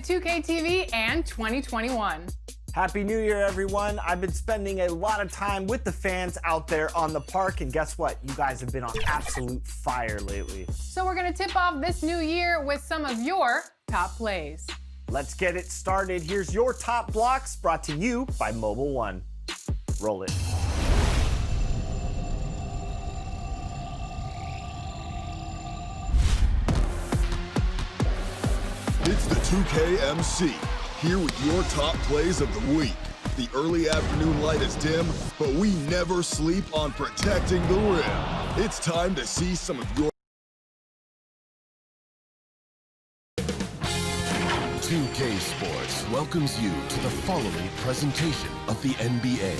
2K TV and 2021. Happy New Year, everyone. I've been spending a lot of time with the fans out there on the park, and guess what? You guys have been on absolute fire lately. So we're going to tip off this new year with some of your top plays. Let's get it started. Here's your top blocks, brought to you by Mobile One. Roll it. It's the 2KMC, here with your top plays of the week. The early afternoon light is dim, but we never sleep on protecting the rim. It's time to see some of your 2K Sports welcomes you to the following presentation of the NBA.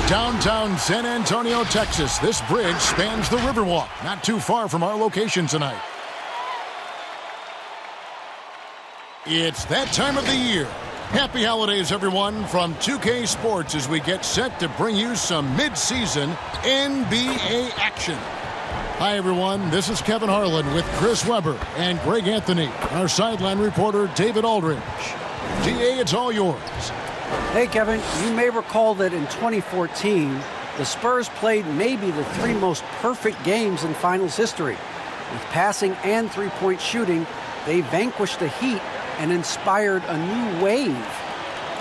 Downtown San Antonio, Texas. This bridge spans the Riverwalk, not too far from our location tonight. It's that time of the year. Happy holidays, everyone, from 2K Sports as we get set to bring you some mid-season NBA action. Hi, everyone. This is Kevin Harlan with Chris Webber and Greg Anthony, our sideline reporter, David Aldridge. GA, it's all yours. Hey, Kevin, you may recall that in 2014, the Spurs played maybe the three most perfect games in finals history. With passing and three-point shooting, they vanquished the Heat and inspired a new wave.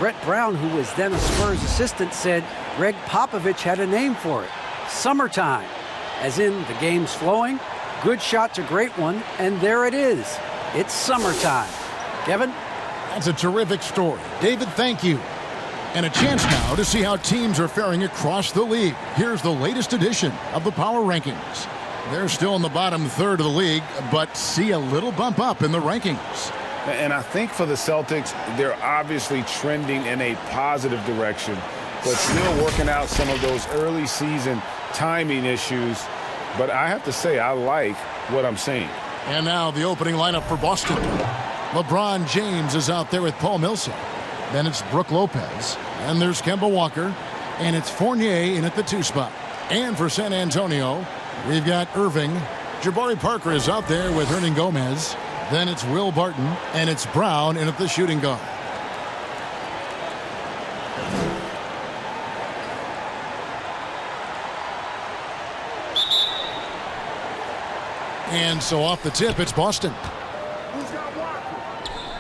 Brett Brown, who was then a Spurs assistant, said Greg Popovich had a name for it, summertime. As in, the game's flowing, good shot to great one, and there it is. It's summertime. Kevin? That's a terrific story. David, thank you. And a chance now to see how teams are faring across the league. Here's the latest edition of the Power Rankings. They're still in the bottom third of the league, but see a little bump up in the rankings. And I think for the Celtics, they're obviously trending in a positive direction, but still working out some of those early season timing issues. But I have to say, I like what I'm seeing. And now the opening lineup for Boston. LeBron James is out there with Paul Millsap. Then it's Brook Lopez. And there's Kemba Walker. And it's Fournier in at the 2 spot. And for San Antonio, we've got Irving. Jabari Parker is out there with Hernan Gomez. Then it's Will Barton. And it's Brown in at the shooting guard. And so off the tip, it's Boston.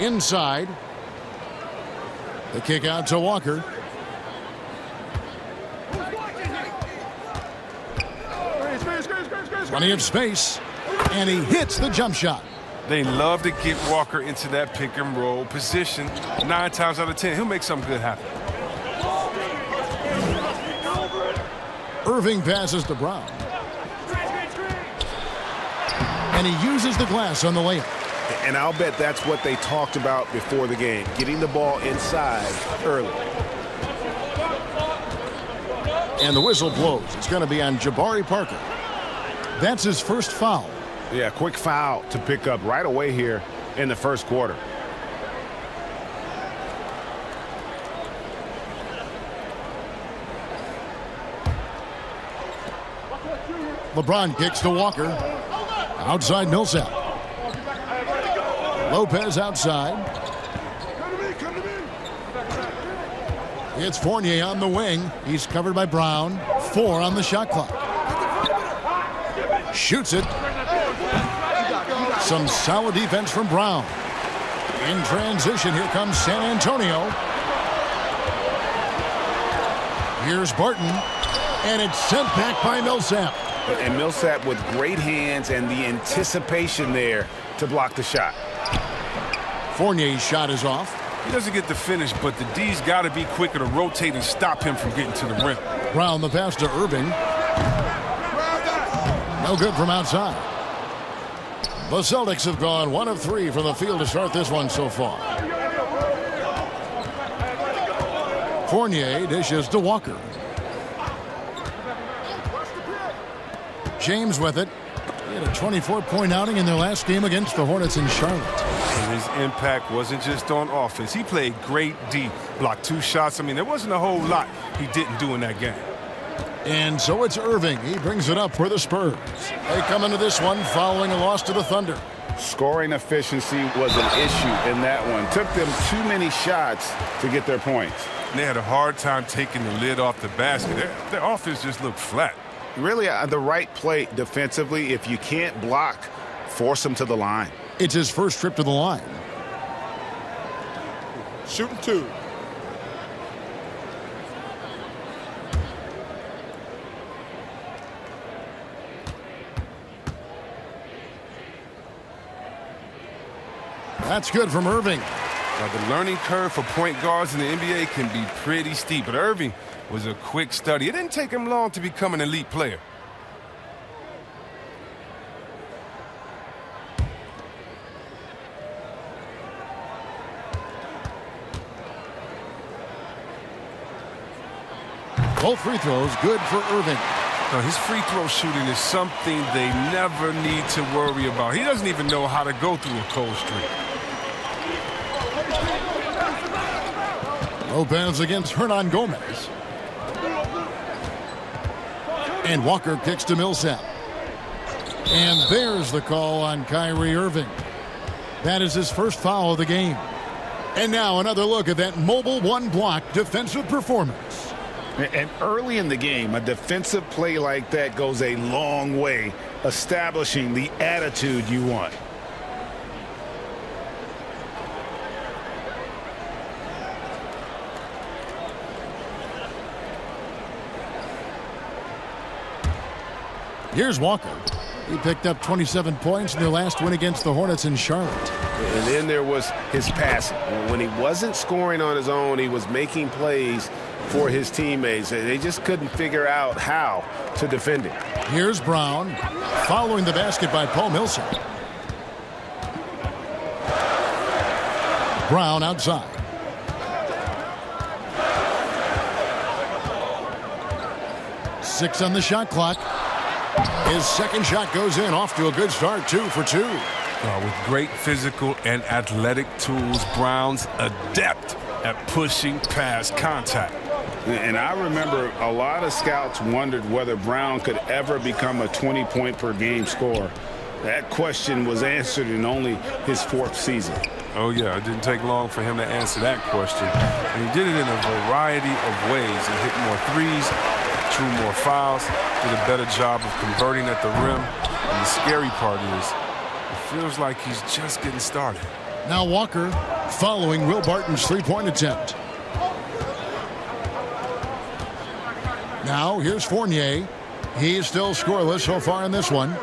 Inside. The kick out to Walker. Plenty of space. And he hits the jump shot. They love to get Walker into that pick and roll position. 9 times out of 10, he'll make something good happen. Irving passes to Brown. And he uses the glass on the layup. And I'll bet that's what they talked about before the game, getting the ball inside early. And the whistle blows. It's going to be on Jabari Parker. That's his first foul. Yeah, quick foul to pick up right away here in the first quarter. LeBron kicks to Walker. Outside Millsap. Lopez outside. It's Fournier on the wing. He's covered by Brown. 4 on the shot clock. Shoots it. Some solid defense from Brown. In transition, here comes San Antonio. Here's Barton. And it's sent back by Millsap. And Millsap with great hands and the anticipation there to block the shot. Fournier's shot is off. He doesn't get the finish, but the D's got to be quicker to rotate and stop him from getting to the rim. Brown the pass to Irving. No good from outside. The Celtics have gone 1 of 3 from the field to start this one so far. Fournier dishes to Walker. James with it. He had a 24-point outing in their last game against the Hornets in Charlotte. And his impact wasn't just on offense. He played great D. Blocked 2 shots. I mean, there wasn't a whole lot he didn't do in that game. And so it's Irving. He brings it up for the Spurs. They come into this one following a loss to the Thunder. Scoring efficiency was an issue in that one. Took them too many shots to get their points. They had a hard time taking the lid off the basket. Their offense just looked flat. Really, the right play defensively. If you can't block, force them to the line. It's his first trip to the line. Shooting 2. That's good from Irving. Now, the learning curve for point guards in the NBA can be pretty steep, but Irving was a quick study. It didn't take him long to become an elite player. Both free throws good for Irving. Now, his free throw shooting is something they never need to worry about. He doesn't even know how to go through a cold streak. Lopez against Hernan Gomez. And Walker kicks to Millsap. And there's the call on Kyrie Irving. That is his first foul of the game. And now another look at that mobile one-block defensive performance. And early in the game, a defensive play like that goes a long way, establishing the attitude you want. Here's Walker. He picked up 27 points in their last win against the Hornets in Charlotte. And then there was his passing. When he wasn't scoring on his own, he was making plays for his teammates. They just couldn't figure out how to defend him. Here's Brown, following the basket by Paul Millsap. Brown outside. Six on the shot clock. His second shot goes in, off to a good start, 2 for 2. With great physical and athletic tools, Brown's adept at pushing past contact. And I remember a lot of scouts wondered whether Brown could ever become a 20-point-per-game scorer. That question was answered in only his 4th season. Oh, yeah, it didn't take long for him to answer that question. And he did it in a variety of ways. He hit more threes, drew more fouls, did a better job of converting at the rim. And the scary part is, it feels like he's just getting started. Now Walker following Will Barton's three-point attempt. Now here's Fournier. He's still scoreless so far in this one.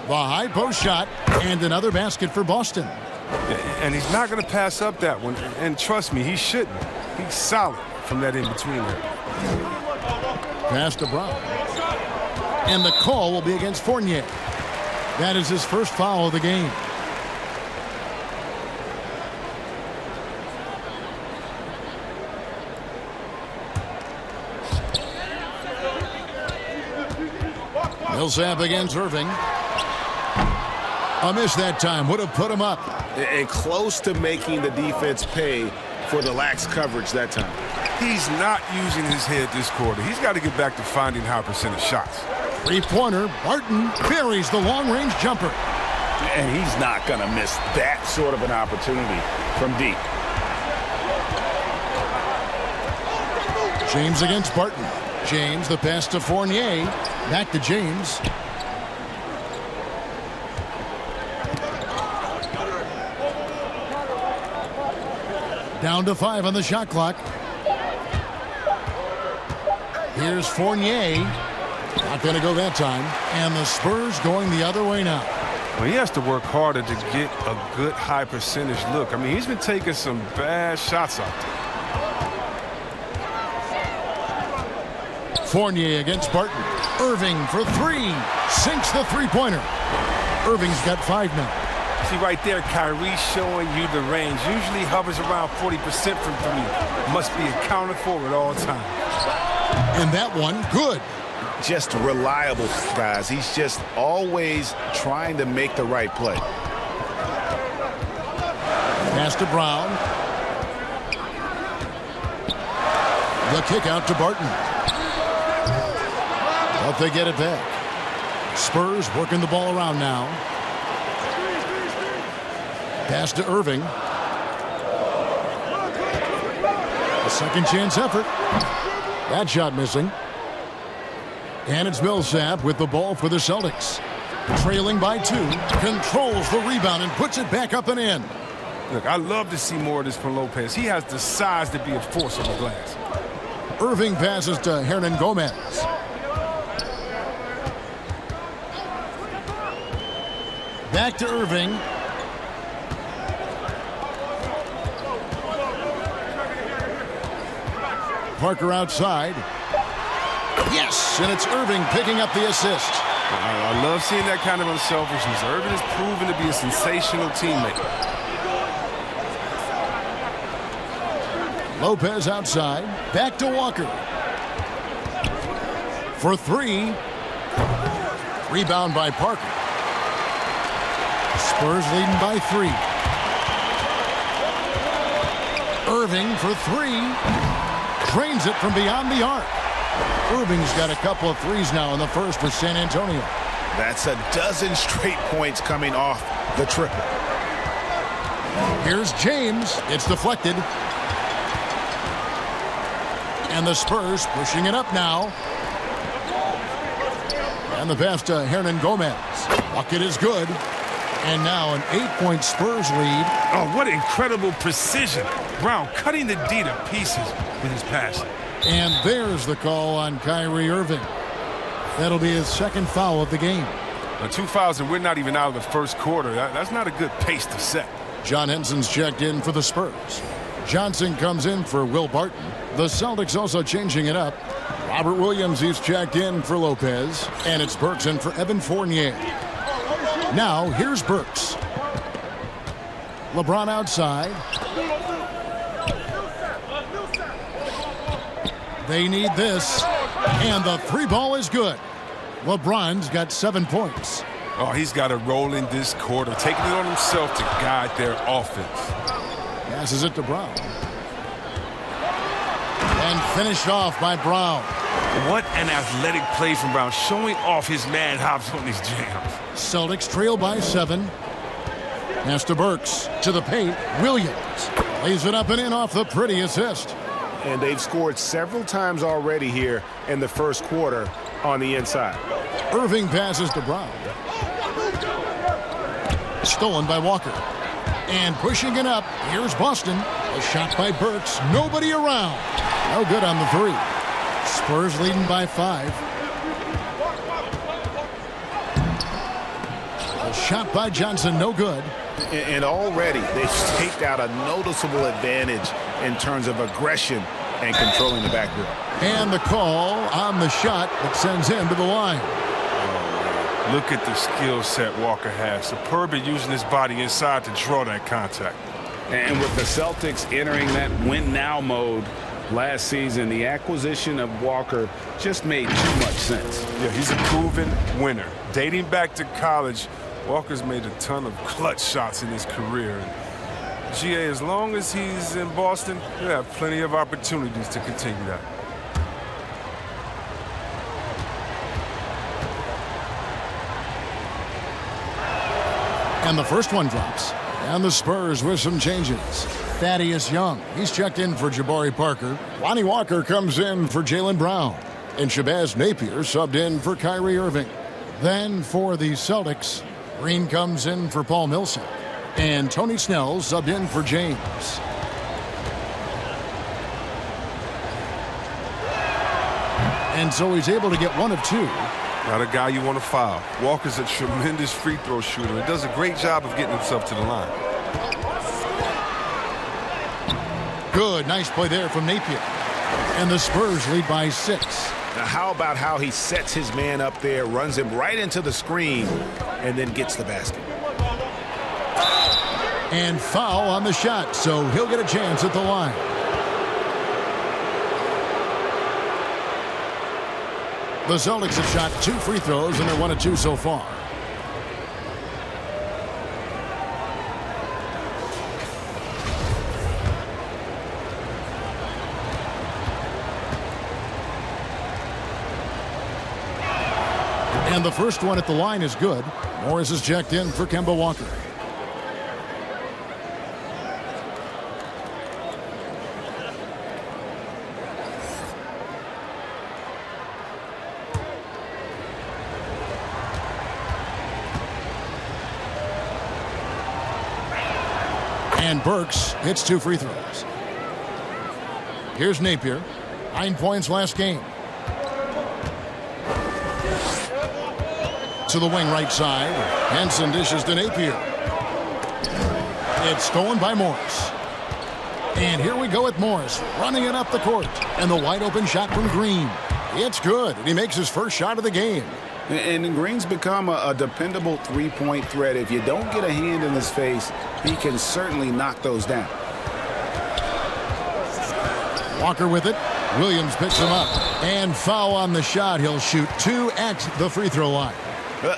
The high post shot and another basket for Boston. And he's not going to pass up that one. And trust me, he shouldn't. He's solid from that in-between there. Pass to Brown. And the call will be against Fournier. That is his first foul of the game. Millsap against Irving. A miss that time would have put him up. And close to making the defense pay for the lax coverage that time. He's not using his head this quarter. He's got to get back to finding high percentage shots. Three-pointer, Barton buries the long-range jumper. And he's not going to miss that sort of an opportunity from deep. James against Barton. James, the pass to Fournier. Back to James. Down to 5 on the shot clock. Here's Fournier. Not going to go that time. And the Spurs going the other way now. Well, he has to work harder to get a good high percentage look. I mean, he's been taking some bad shots out there. Fournier against Barton. Irving for 3. Sinks the three-pointer. Irving's got 5 now. See right there, Kyrie showing you the range. Usually hovers around 40% from 3. Must be accounted for at all times. And that one, good. Just reliable, guys. He's just always trying to make the right play. Pass to Brown. The kick out to Barton. But they get it back. Spurs working the ball around now. Pass to Irving. A second chance effort. That shot missing. And it's Millsap with the ball for the Celtics. Trailing by 2. Controls the rebound and puts it back up and in. Look, I love to see more of this from Lopez. He has the size to be a force on the glass. Irving passes to Hernan Gomez. Back to Irving. Parker outside. Yes, and it's Irving picking up the assist. I love seeing that kind of unselfishness. Irving has proven to be a sensational teammate. Lopez outside. Back to Walker. For 3. Rebound by Parker. Spurs leading by 3. Irving for 3. Drains it from beyond the arc. Irving's got a couple of threes now in the first for San Antonio. That's a dozen straight points coming off the triple. Here's James. It's deflected. And the Spurs pushing it up now. And the pass to Hernan Gomez. Bucket is good. And now an 8-point Spurs lead. Oh, what incredible precision. Brown cutting the D to pieces with his passing. And there's the call on Kyrie Irving. That'll be his second foul of the game. Now, 2 fouls and we're not even out of the first quarter. That's not a good pace to set. John Henson's checked in for the Spurs. Johnson comes in for Will Barton. The Celtics also changing it up. Robert Williams, he's checked in for Lopez. And it's Burks in for Evan Fournier. Now, here's Burks. LeBron outside. They need this. And the 3 ball is good. LeBron's got 7 points. Oh, he's got to roll in this quarter, taking it on himself to guide their offense. Passes it to Brown. And finished off by Brown. What an athletic play from Brown, showing off his mad hops on these jams. Celtics trail by 7. Pass to Burks. To the paint. Williams lays it up and in off the pretty assist. And they've scored several times already here in the first quarter on the inside. Irving passes to Brown. Stolen by Walker. And pushing it up, here's Boston. A shot by Burks. Nobody around. No good on the 3. Spurs leading by 5. A shot by Johnson, no good. And already they've staked out a noticeable advantage in terms of aggression and controlling the backboard. And the call on the shot that sends him to the line. Look at the skill set Walker has. Superb at using his body inside to draw that contact. And with the Celtics entering that win-now mode last season, the acquisition of Walker just made too much sense. Yeah, he's a proven winner. Dating back to college, Walker's made a ton of clutch shots in his career. And GA, as long as he's in Boston, he'll have plenty of opportunities to continue that. And the first one drops. And the Spurs with some changes. Thaddeus Young, he's checked in for Jabari Parker. Lonnie Walker comes in for Jaylen Brown. And Shabazz Napier subbed in for Kyrie Irving. Then for the Celtics, Green comes in for Paul Millsap. And Tony Snell subbed in for James. And so he's able to get 1 of 2. Not a guy you want to foul. Walker's a tremendous free throw shooter and does a great job of getting himself to the line. Good, nice play there from Napier. And the Spurs lead by 6. Now how about how he sets his man up there, runs him right into the screen, and then gets the basket. And foul on the shot, so he'll get a chance at the line. The Celtics have shot 2 free throws, and they're 1 of 2 so far. And the first one at the line is good. Morris is checked in for Kemba Walker. And Burks hits 2 free throws. Here's Napier. 9 points last game. To the wing right side. Henson dishes to Napier. It's stolen by Morris. And here we go with Morris running it up the court. And the wide open shot from Green. It's good. And he makes his first shot of the game. And Green's become a dependable three-point threat. If you don't get a hand in his face, he can certainly knock those down. Walker with it. Williams picks him up. And foul on the shot. He'll shoot 2 at the free throw line.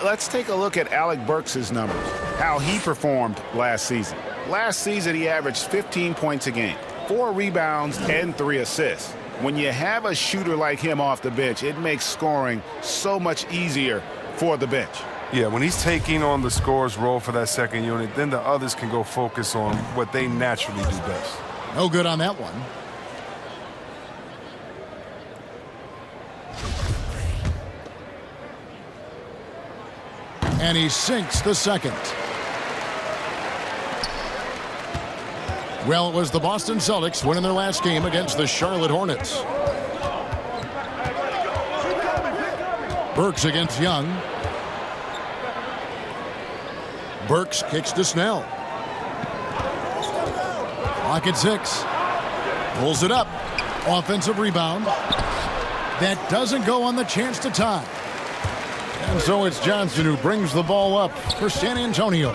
Let's take a look at Alec Burks' numbers, how he performed last season. Last season, he averaged 15 points a game, 4 rebounds, and 3 assists. When you have a shooter like him off the bench, it makes scoring so much easier for the bench. Yeah, when he's taking on the scorer's role for that second unit, then the others can go focus on what they naturally do best. No good on that one. And he sinks the second. Well, it was the Boston Celtics winning their last game against the Charlotte Hornets. Burks against Young. Burks kicks to Snell. Clock at 6. Pulls it up. Offensive rebound. That doesn't go on the chance to tie. And so it's Johnson who brings the ball up for San Antonio.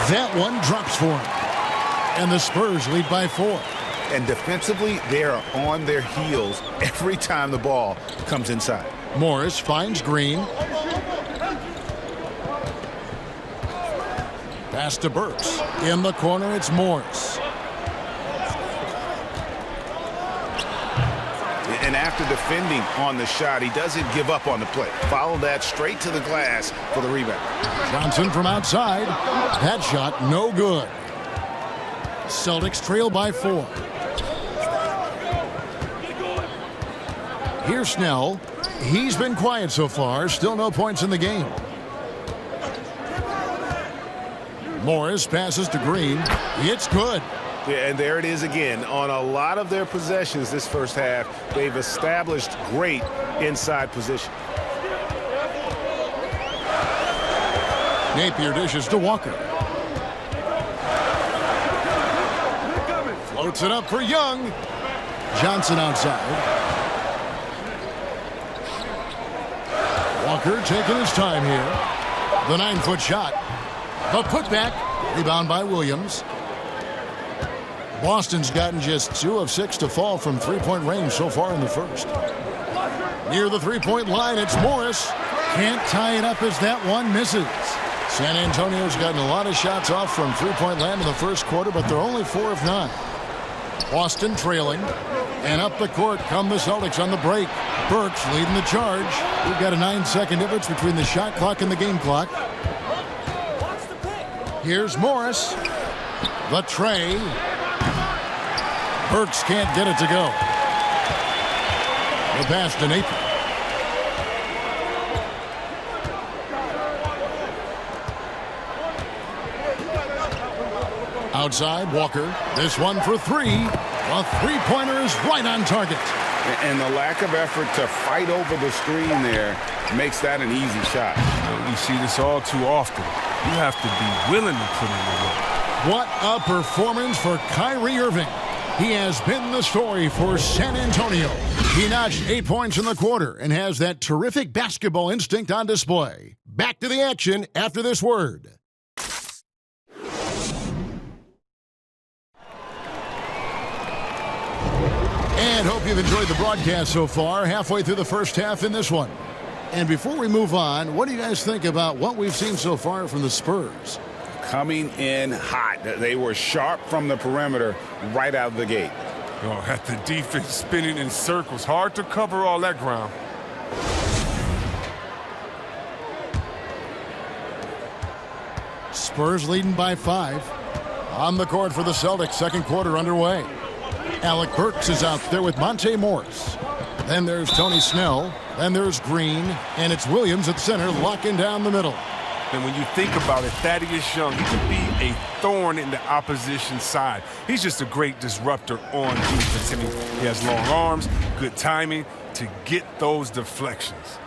That one drops for him. And the Spurs lead by 4. And defensively, they are on their heels every time the ball comes inside. Morris finds Green. Pass to Burks. In the corner, it's Morris. And after defending on the shot, he doesn't give up on the play. Follow that straight to the glass for the rebound. Johnson from outside. That shot, no good. Celtics trail by 4. Here's Snell. He's been quiet so far. Still no points in the game. Morris passes to Green. It's good. Yeah, and there it is again. On a lot of their possessions this first half, they've established great inside position. Napier dishes to Walker. Floats it up for Young. Johnson outside. Walker taking his time here. The 9-foot shot. The putback. Rebound by Williams. Boston's gotten just 2 of 6 to fall from three-point range so far in the first. Near the three-point line, it's Morris. Can't tie it up as that one misses. San Antonio's gotten a lot of shots off from three-point land in the first quarter, but they're only 4 of 9. Boston trailing. And up the court come the Celtics on the break. Burks leading the charge. We've got a 9-second difference between the shot clock and the game clock. Here's Morris. The tray. Burks can't get it to go. The pass to Napier. Outside, Walker. This one for 3. The three-pointer is right on target. And the lack of effort to fight over the screen there makes that an easy shot. We see this all too often. You have to be willing to put in the work. What a performance for Kyrie Irving. He has been the story for San Antonio. He notched 8 points in the quarter and has that terrific basketball instinct on display. Back to the action after this word. And hope you've enjoyed the broadcast so far. Halfway through the first half in this one. And before we move on, what do you guys think about what we've seen so far from the Spurs? Coming in hot. They were sharp from the perimeter right out of the gate. Oh, had the defense spinning in circles. Hard to cover all that ground. Spurs leading by 5. On the court for the Celtics, second quarter underway. Alec Burks is out there with Monte Morris. Then there's Tony Snell. Then there's Green. And it's Williams at center locking down the middle. And when you think about it, Thaddeus Young, he could be a thorn in the opposition side. He's just a great disruptor on defense. I mean, he has long arms, good timing to get those deflections.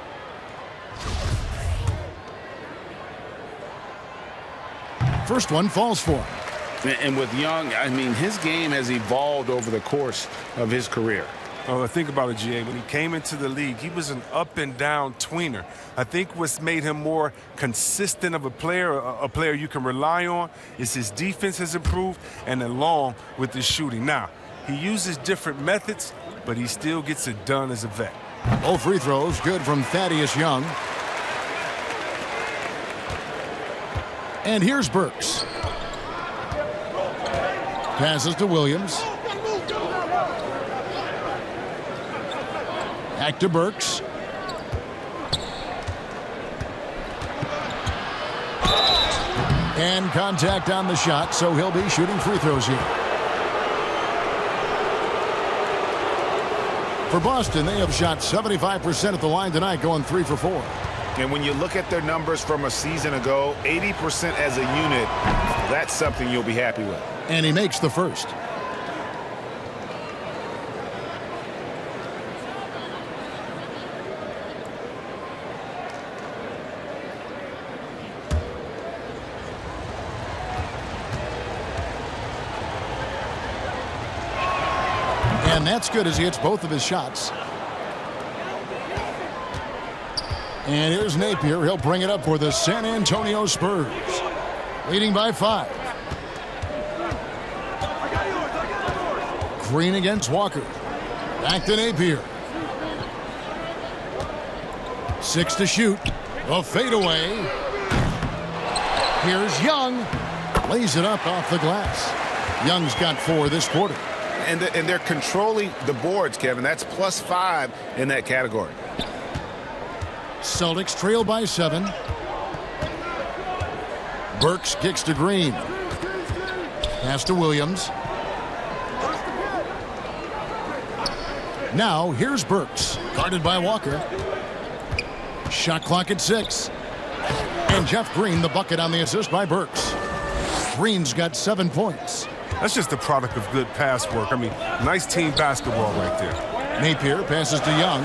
First one falls for him. And with Young, I mean, his game has evolved over the course of his career. Oh, think about it, GA. When he came into the league, he was an up-and-down tweener. I think what's made him more consistent of a player you can rely on, is his defense has improved, and along with his shooting. Now, he uses different methods, but he still gets it done as a vet. Both free throws good from Thaddeus Young. And here's Burks. Passes to Williams. Back to Burks. And contact on the shot, so he'll be shooting free throws here. For Boston, they have shot 75% at the line tonight, going 3 for 4. And when you look at their numbers from a season ago, 80% as a unit, that's something you'll be happy with. And he makes the first. And that's good as he hits both of his shots. And here's Napier. He'll bring it up for the San Antonio Spurs. Leading by 5. Green against Walker. Back to Napier. 6 to shoot. A fadeaway. Here's Young. Lays it up off the glass. Young's got 4 this quarter. And they're controlling the boards, Kevin. That's +5 in that category. Celtics trail by 7. Burks kicks to Green. Pass to Williams. Now here's Burks, guarded by Walker. Shot clock at 6. And Jeff Green the bucket on the assist by Burks. Green's got 7 points. That's just a product of good pass work. I mean, nice team basketball right there. Napier passes to Young.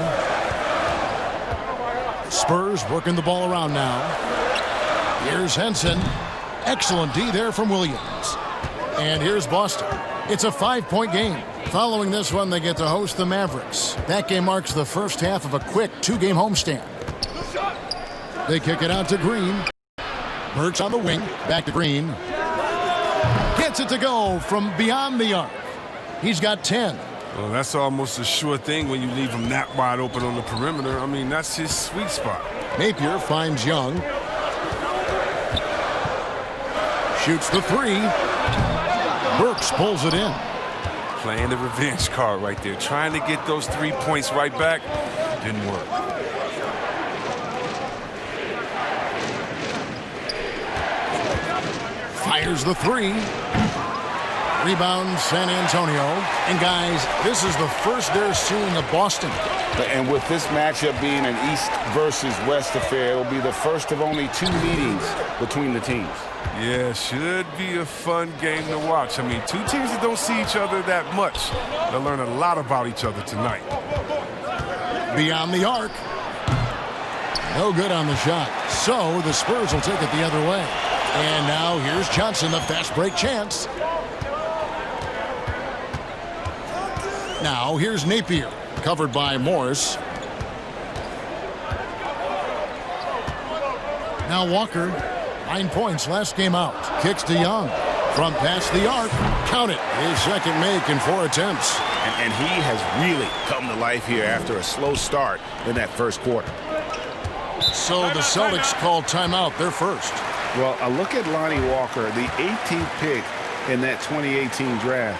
Spurs working the ball around now. Here's Henson. Excellent D there from Williams. And here's Boston. It's a 5-point game. Following this one, they get to host the Mavericks. That game marks the first half of a quick 2-game homestand. They kick it out to Green. Burks on the wing. Back to Green. Gets it to go from beyond the arc. He's got 10. Well, that's almost a sure thing when you leave him that wide open on the perimeter. I mean, that's his sweet spot. Napier finds Young. Shoots the 3. Burks pulls it in. Playing the revenge card right there. Trying to get those 3 points right back. Didn't work. Fires the 3. Rebound San Antonio. And guys, this is the first they're seeing of Boston. And with this matchup being an East versus West affair, it will be the first of only 2 meetings between the teams. Yeah, should be a fun game to watch. I mean, 2 teams that don't see each other that much. They'll learn a lot about each other tonight. Beyond the arc. No good on the shot. So the Spurs will take it the other way. And now here's Johnson, the fast break chance. Now here's Napier, covered by Morris. Now Walker, 9 points last game out. Kicks to Young. From past the arc, count it. His second make in 4 attempts. And he has really come to life here after a slow start in that first quarter. So the Celtics call timeout, their first. Well, a look at Lonnie Walker, the 18th pick in that 2018 draft.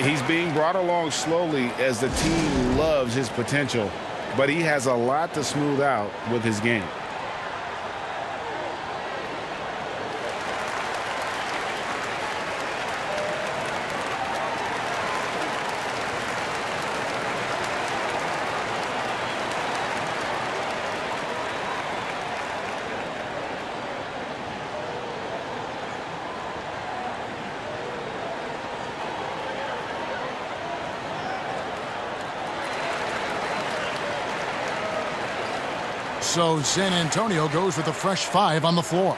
He's being brought along slowly as the team loves his potential, but he has a lot to smooth out with his game. So San Antonio goes with a fresh 5 on the floor.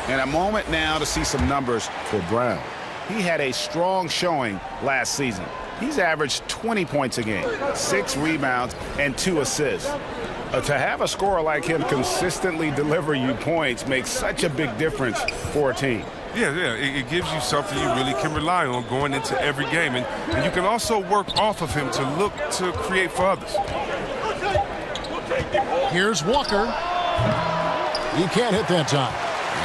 And a moment now to see some numbers for Brown. He had a strong showing last season. He's averaged 20 points a game, 6 rebounds, and 2 assists. To have a scorer like him consistently deliver you points makes such a big difference for a team. Yeah, it gives you something you really can rely on going into every game. And you can also work off of him to look to create for others. Here's Walker. He can't hit that time.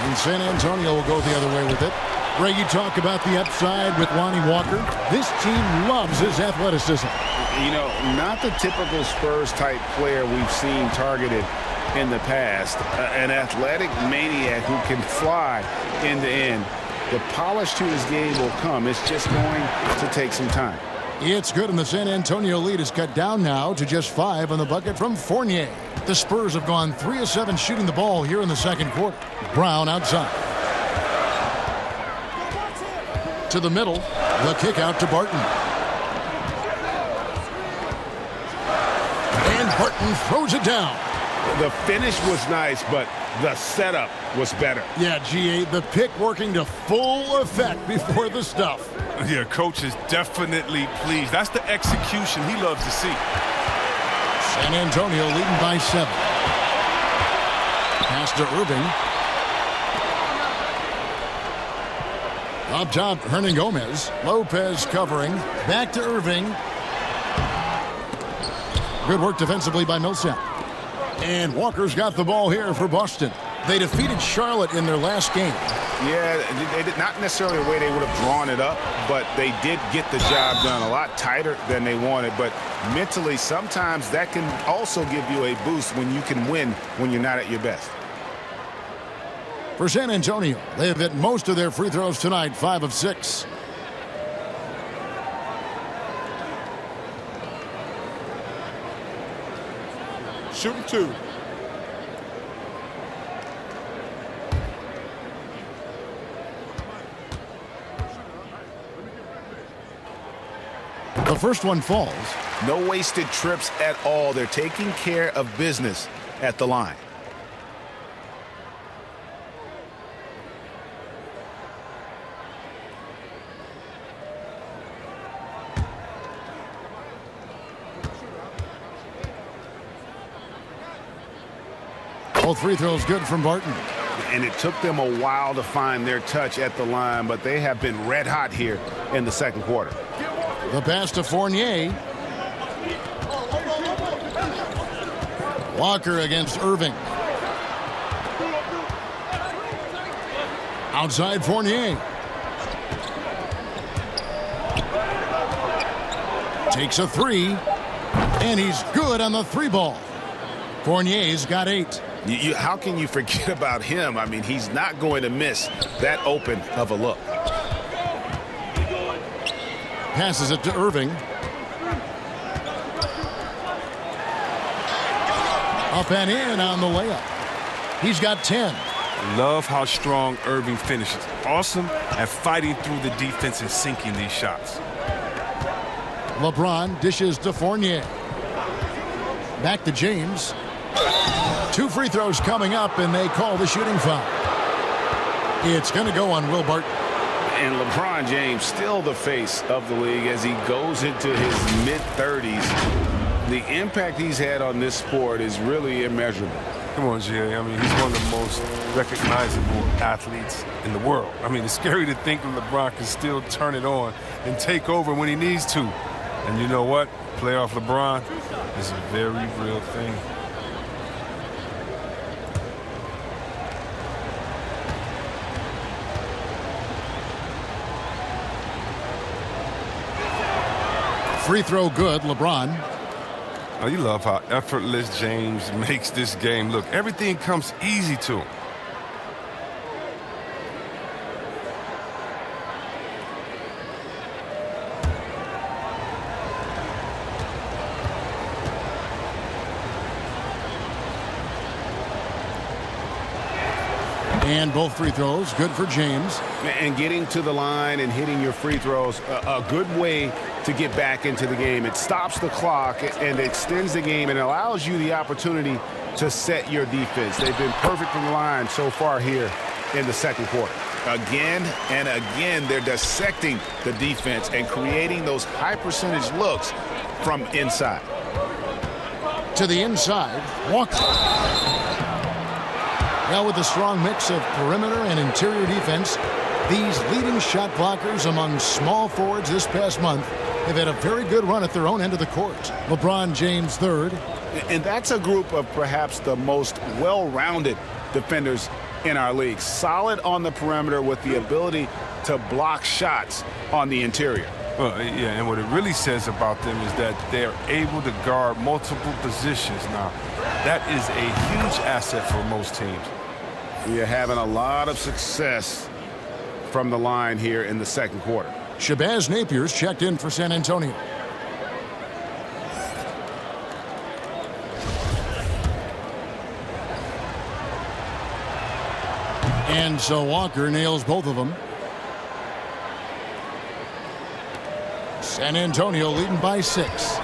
And San Antonio will go the other way with it. Ray, you talk about the upside with Lonnie Walker. This team loves his athleticism. You know, not the typical Spurs-type player we've seen targeted in the past. An athletic maniac who can fly end to end. The polish to his game will come. It's just going to take some time. It's good, and the San Antonio lead is cut down now to just 5 on the bucket from Fournier. The Spurs have gone 3 of 7 shooting the ball here in the second quarter. Brown outside. To the middle, the kick out to Barton. And Barton throws it down. The finish was nice, but the setup was better. Yeah, G8, the pick working to full effect before the stuff. Yeah, coach is definitely pleased. That's the execution he loves to see. San Antonio leading by 7. Pass to Irving. Up top, Hernan Gomez. Lopez covering. Back to Irving. Good work defensively by Millsap. And Walker's got the ball here for Boston. They defeated Charlotte in their last game. Yeah, they did not necessarily the way they would have drawn it up, but they did get the job done a lot tighter than they wanted. But mentally, sometimes that can also give you a boost when you can win when you're not at your best. For San Antonio, they have hit most of their free throws tonight, 5 of 6. Shooting 2. The first one falls. No wasted trips at all. They're taking care of business at the line. Both free throws good from Barton. And it took them a while to find their touch at the line, but they have been red hot here in the second quarter. The pass to Fournier. Walker against Irving. Outside Fournier. Takes a 3. And he's good on the 3 ball. Fournier's got 8. How can you forget about him? I mean, he's not going to miss that open of a look. Passes it to Irving. Up and in on the layup. He's got 10. Love how strong Irving finishes. Awesome at fighting through the defense and sinking these shots. LeBron dishes to Fournier. Back to James. 2 free throws coming up, and they call the shooting foul. It's going to go on Will Barton. And LeBron James still the face of the league as he goes into his mid-30s. The impact he's had on this sport is really immeasurable. Come on, Jerry. I mean, he's one of the most recognizable athletes in the world. I mean, it's scary to think that LeBron can still turn it on and take over when he needs to. And you know what? Playoff LeBron is a very real thing. Free throw good, LeBron. Oh, you love how effortless James makes this game look. Everything comes easy to him. And both free throws, good for James. And getting to the line and hitting your free throws, a good way to get back into the game. It stops the clock and extends the game and allows you the opportunity to set your defense. They've been perfect from the line so far here in the second quarter. Again and again, they're dissecting the defense and creating those high percentage looks from inside. To the inside, Walker. Now with a strong mix of perimeter and interior defense, these leading shot blockers among small forwards this past month have had a very good run at their own end of the court. LeBron James third. And that's a group of perhaps the most well-rounded defenders in our league. Solid on the perimeter with the ability to block shots on the interior. Well, yeah, and what it really says about them is that they're able to guard multiple positions. Now, that is a huge asset for most teams. We are having a lot of success from the line here in the second quarter. Shabazz Napier's checked in for San Antonio. And so Walker nails both of them. San Antonio leading by 6.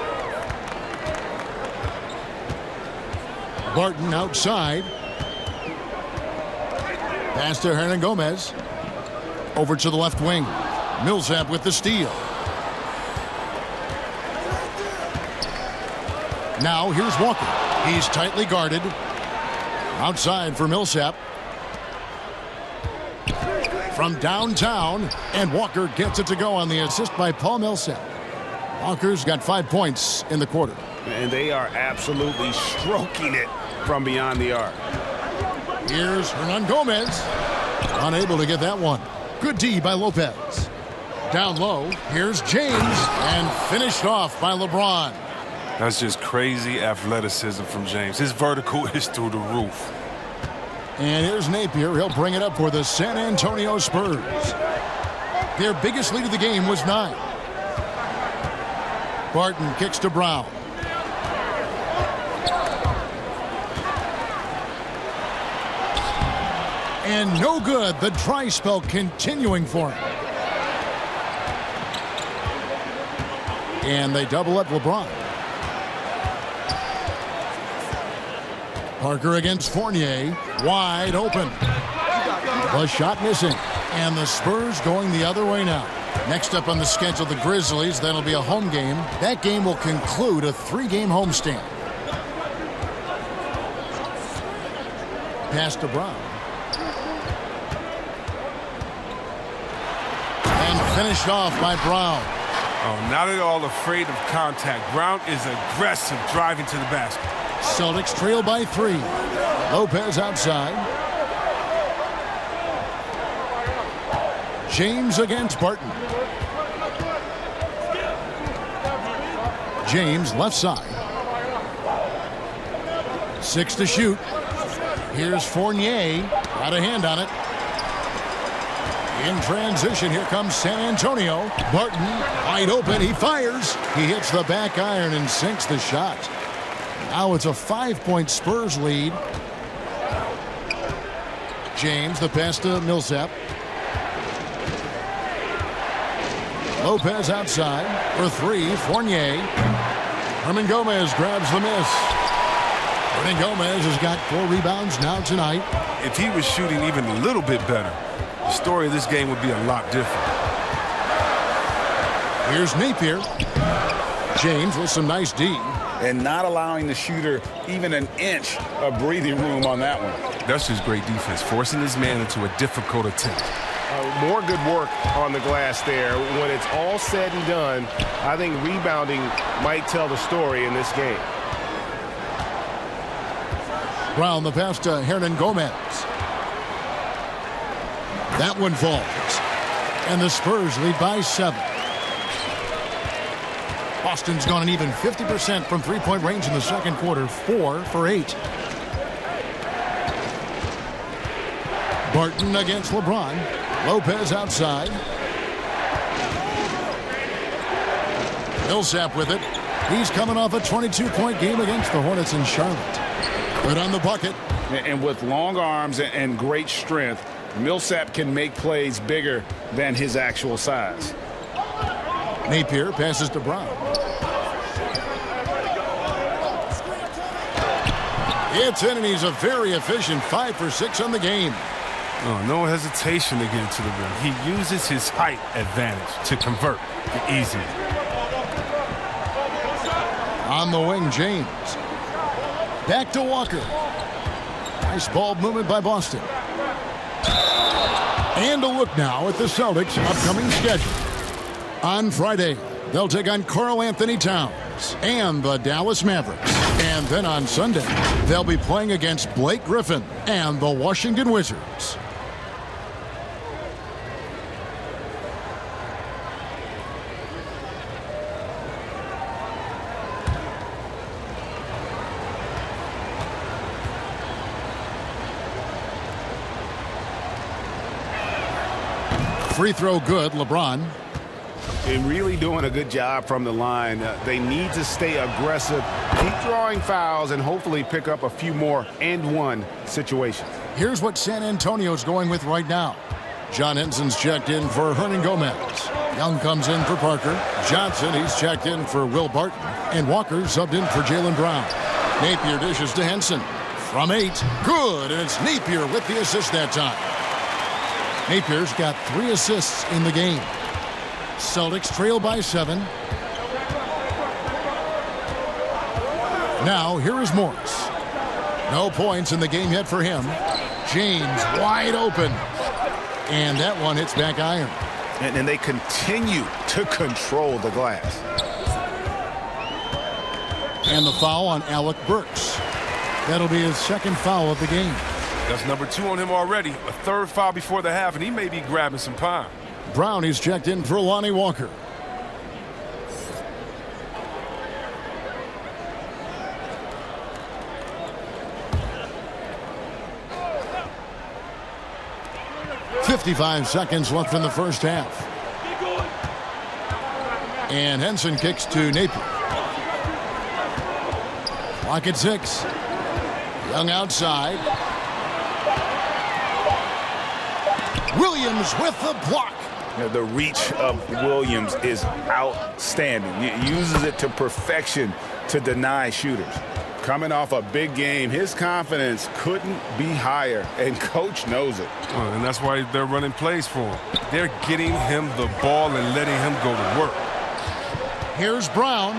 Barton outside. Pass to Hernangomez. Over to the left wing. Millsap with the steal. Now here's Walker. He's tightly guarded. Outside for Millsap. From downtown, and Walker gets it to go on the assist by Paul Millsap. Walker's got 5 points in the quarter. And they are absolutely stroking it from beyond the arc. Here's Hernangomez. Unable to get that one. Good D by Lopez. Down low, here's James, and finished off by LeBron. That's just crazy athleticism from James. His vertical is through the roof. And here's Napier. He'll bring it up for the San Antonio Spurs. Their biggest lead of the game was 9. Barton kicks to Brown. And no good. The dry spell continuing for him. And they double up LeBron. Parker against Fournier. Wide open. The shot missing. And the Spurs going the other way now. Next up on the schedule, the Grizzlies. That'll be a home game. That game will conclude a 3-game homestand. Pass to Brown. And finished off by Brown. Oh, not at all afraid of contact. Brown is aggressive driving to the basket. Celtics trail by 3. Lopez outside. James against Barton. James left side. 6 to shoot. Here's Fournier. Got a hand on it. In transition, here comes San Antonio. Barton, wide open, he fires. He hits the back iron and sinks the shot. Now it's a 5-point Spurs lead. James, the pass to Millsap. Lopez outside for 3, Fournier. Hernangomez grabs the miss. Hernangomez has got 4 rebounds now tonight. If he was shooting even a little bit better, the story of this game would be a lot different. Here's Napier. James with some nice D. And not allowing the shooter even an inch of breathing room on that one. That's just great defense, forcing his man into a difficult attempt. More good work on the glass there. When it's all said and done, I think rebounding might tell the story in this game. Brown, the pass to Hernangomez. That one falls. And the Spurs lead by 7. Boston's gone an even 50% from three-point range in the second quarter, 4 for 8. Barton against LeBron. Lopez outside. Millsap with it. He's coming off a 22-point game against the Hornets in Charlotte. Good on the bucket. And with long arms and great strength, Millsap can make plays bigger than his actual size. Napier passes to Brown. It's in, and he's a very efficient 5 for 6 on the game. Oh, no hesitation to get it to the rim. He uses his height advantage to convert easily. On the wing, James. Back to Walker. Nice ball movement by Boston. And a look now at the Celtics' upcoming schedule. On Friday, they'll take on Karl Anthony Towns and the Dallas Mavericks. And then on Sunday, they'll be playing against Blake Griffin and the Washington Wizards. Free throw good, LeBron. They're really doing a good job from the line. They need to stay aggressive, keep drawing fouls, and hopefully pick up a few more and-one situations. Here's what San Antonio's going with right now. John Henson's checked in for Hernan Gomez. Young comes in for Parker. Johnson, he's checked in for Will Barton. And Walker subbed in for Jaylen Brown. Napier dishes to Henson. From 8, good, and it's Napier with the assist that time. Napier's got 3 assists in the game. Celtics trail by 7. Now, here is Morris. No points in the game yet for him. James wide open. And that one hits back iron. And they continue to control the glass. And the foul on Alec Burks. That'll be his second foul of the game. That's number 2 on him already. A third foul before the half, and he may be grabbing some time. Brown is checked in for Lonnie Walker. .55 seconds left in the first half. And Henson kicks to Napier. Clock at 6. Young outside. Williams with the block. The reach of Williams is outstanding. He uses it to perfection to deny shooters. Coming off a big game, his confidence couldn't be higher, and coach knows it. And that's why they're running plays for him. They're getting him the ball and letting him go to work. Here's Brown.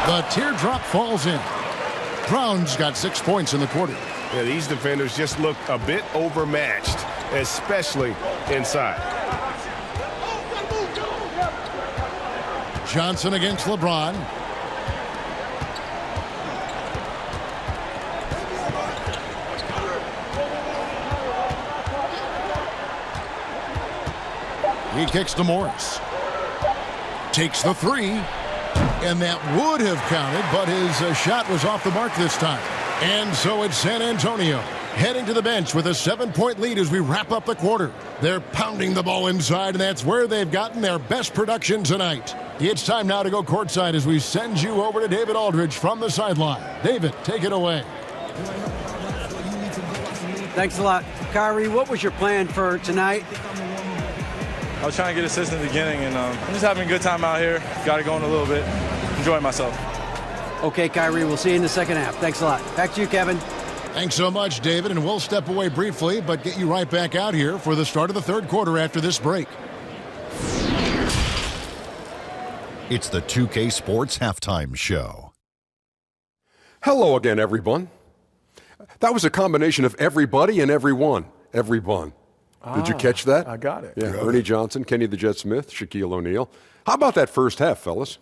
The teardrop falls in. Brown's got 6 points in the quarter. Yeah, these defenders just look a bit overmatched, especially inside. Johnson against LeBron. He kicks to Morris. Takes the 3. And that would have counted, but his shot was off the mark this time. And so it's San Antonio heading to the bench with a 7-point lead as we wrap up the quarter. They're pounding the ball inside, and that's where they've gotten their best production tonight. It's time now to go courtside as we send you over to David Aldridge from the sideline. David, take it away. Thanks a lot. Kyrie, what was your plan for tonight? I was trying to get assists in the beginning, and I'm just having a good time out here. Got it going a little bit. Enjoying myself. Okay, Kyrie, we'll see you in the second half. Thanks a lot. Back to you, Kevin. Thanks so much, David, and we'll step away briefly, but get you right back out here for the start of the third quarter after this break. It's the 2K Sports Halftime Show. Hello again, everyone. That was a combination of everybody and everyone. Everyone. Did you catch that? I got it. Yeah, Ernie Johnson, Kenny the Jet Smith, Shaquille O'Neal. How about that first half, fellas?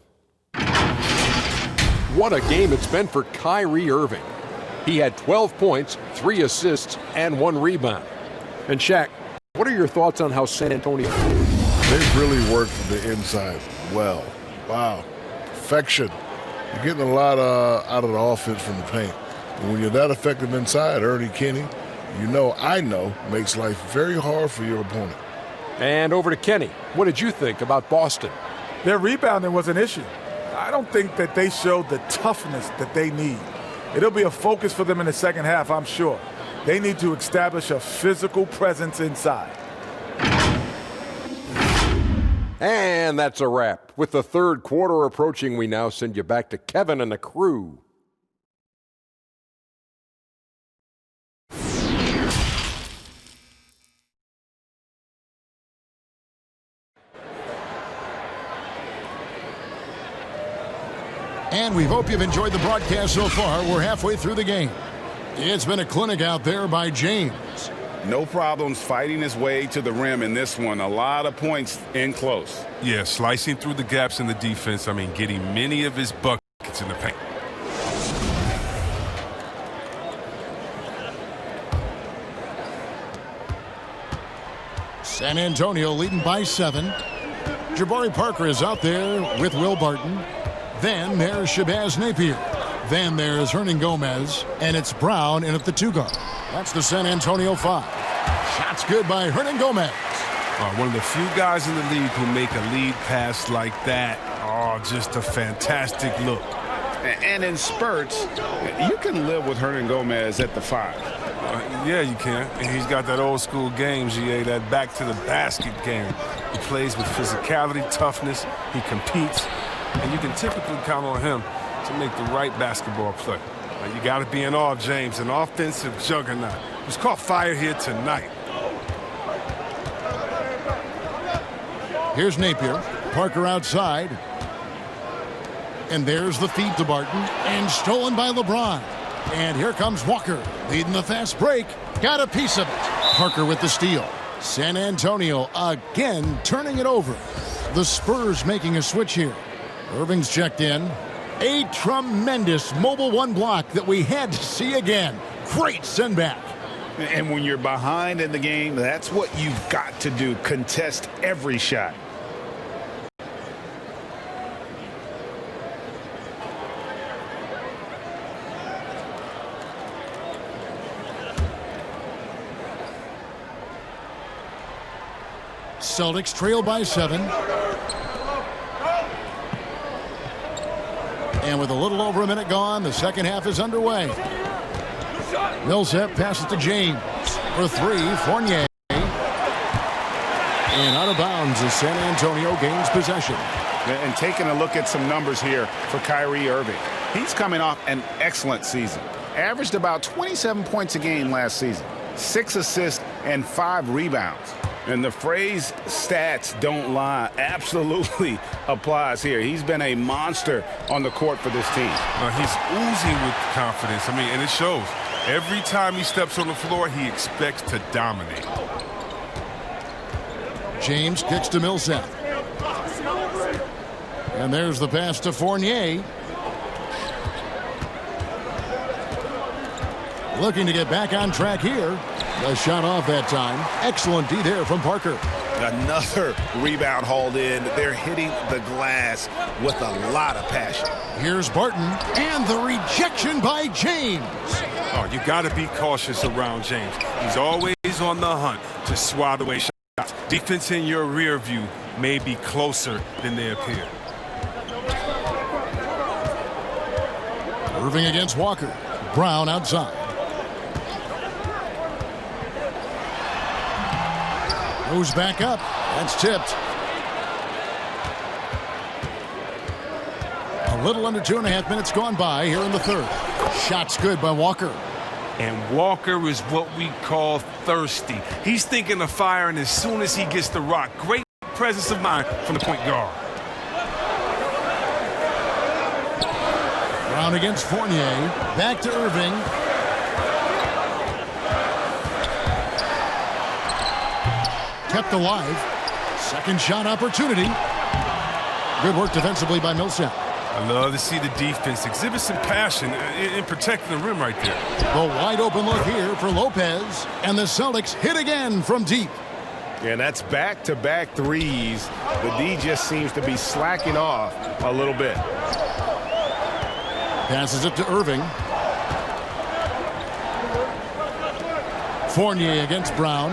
What a game it's been for Kyrie Irving. He had 12 points, 3 assists, and 1 rebound. And Shaq, what are your thoughts on how San Antonio... They've really worked the inside well. Wow. perfection. You're getting a lot out of the offense from the paint. And when you're that effective inside, Ernie Kenny, I know, makes life very hard for your opponent. And over to Kenny. What did you think about Boston? Their rebounding was an issue. I don't think that they showed the toughness that they need. It'll be a focus for them in the second half, I'm sure. They need to establish a physical presence inside. And that's a wrap. With the third quarter approaching, we now send you back to Kevin and the crew. And we hope you've enjoyed the broadcast so far. We're halfway through the game. It's been a clinic out there by James. No problems fighting his way to the rim in this one. A lot of points in close. Yeah, slicing through the gaps in the defense. Getting many of his buckets in the paint. San Antonio leading by 7. Jabari Parker is out there with Will Barton. Then there's Shabazz Napier. Then there's Hernan Gomez. And it's Brown in at the 2 guard. That's the San Antonio 5. Shots good by Hernan Gomez. One of the few guys in the league who make a lead pass like that. Oh, just a fantastic look. And in spurts, you can live with Hernan Gomez at the 5. Yeah, you can. And he's got that old school game, GA, that back to the basket game. He plays with physicality, toughness. He competes. And you can typically count on him to make the right basketball play. You got to be in awe of James, an offensive juggernaut. He's caught fire here tonight. Here's Napier. Parker outside. And there's the feed to Barton. And stolen by LeBron. And here comes Walker, leading the fast break. Got a piece of it. Parker with the steal. San Antonio again turning it over. The Spurs making a switch here. Irving's checked in. A tremendous mobile 1 block that we had to see again. Great send back. And when you're behind in the game, that's what you've got to do. Contest every shot. Celtics trail by 7. And with a little over a minute gone, the second half is underway. Millsap passes to James. For 3, Fournier. And out of bounds as San Antonio gains possession. And taking a look at some numbers here for Kyrie Irving. He's coming off an excellent season. Averaged about 27 points a game last season. 6 assists and 5 rebounds. And the phrase stats don't lie absolutely applies here. He's been a monster on the court for this team. He's oozing with confidence. And it shows. Every time he steps on the floor, he expects to dominate. James kicks to Millsap. And there's the pass to Fournier. Looking to get back on track here. The shot off that time. Excellent D there from Parker. Another rebound hauled in. They're hitting the glass with a lot of passion. Here's Barton. And the rejection by James. Oh, you got to be cautious around James. He's always on the hunt to swat away shots. Defense in your rear view may be closer than they appear. Irving against Walker. Brown outside. Goes back up. That's tipped. A little under 2.5 minutes gone by here in the third. Shot's good by Walker. And Walker is what we call thirsty. He's thinking of firing as soon as he gets the rock. Great presence of mind from the point guard. Brown against Fournier. Back to Irving. Kept alive. Second shot opportunity. Good work defensively by Millsap. I love to see the defense exhibit some passion in protecting the rim right there. The wide open look here for Lopez. And the Celtics hit again from deep. Yeah, and that's back-to-back threes. The D just seems to be slacking off a little bit. Passes it to Irving. Fournier against Brown.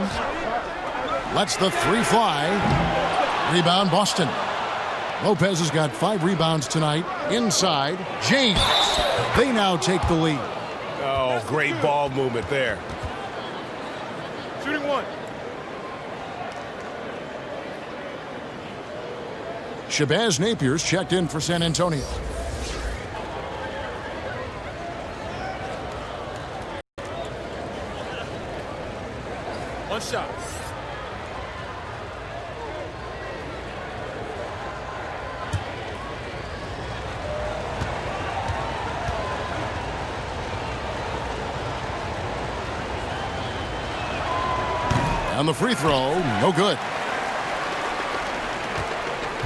Lets the three fly. Rebound Boston. Lopez has got 5 rebounds tonight. Inside, James. They now take the lead. Oh, great ball movement there. Shooting one. Shabazz Napier's checked in for San Antonio. One shot. On the free throw, no good.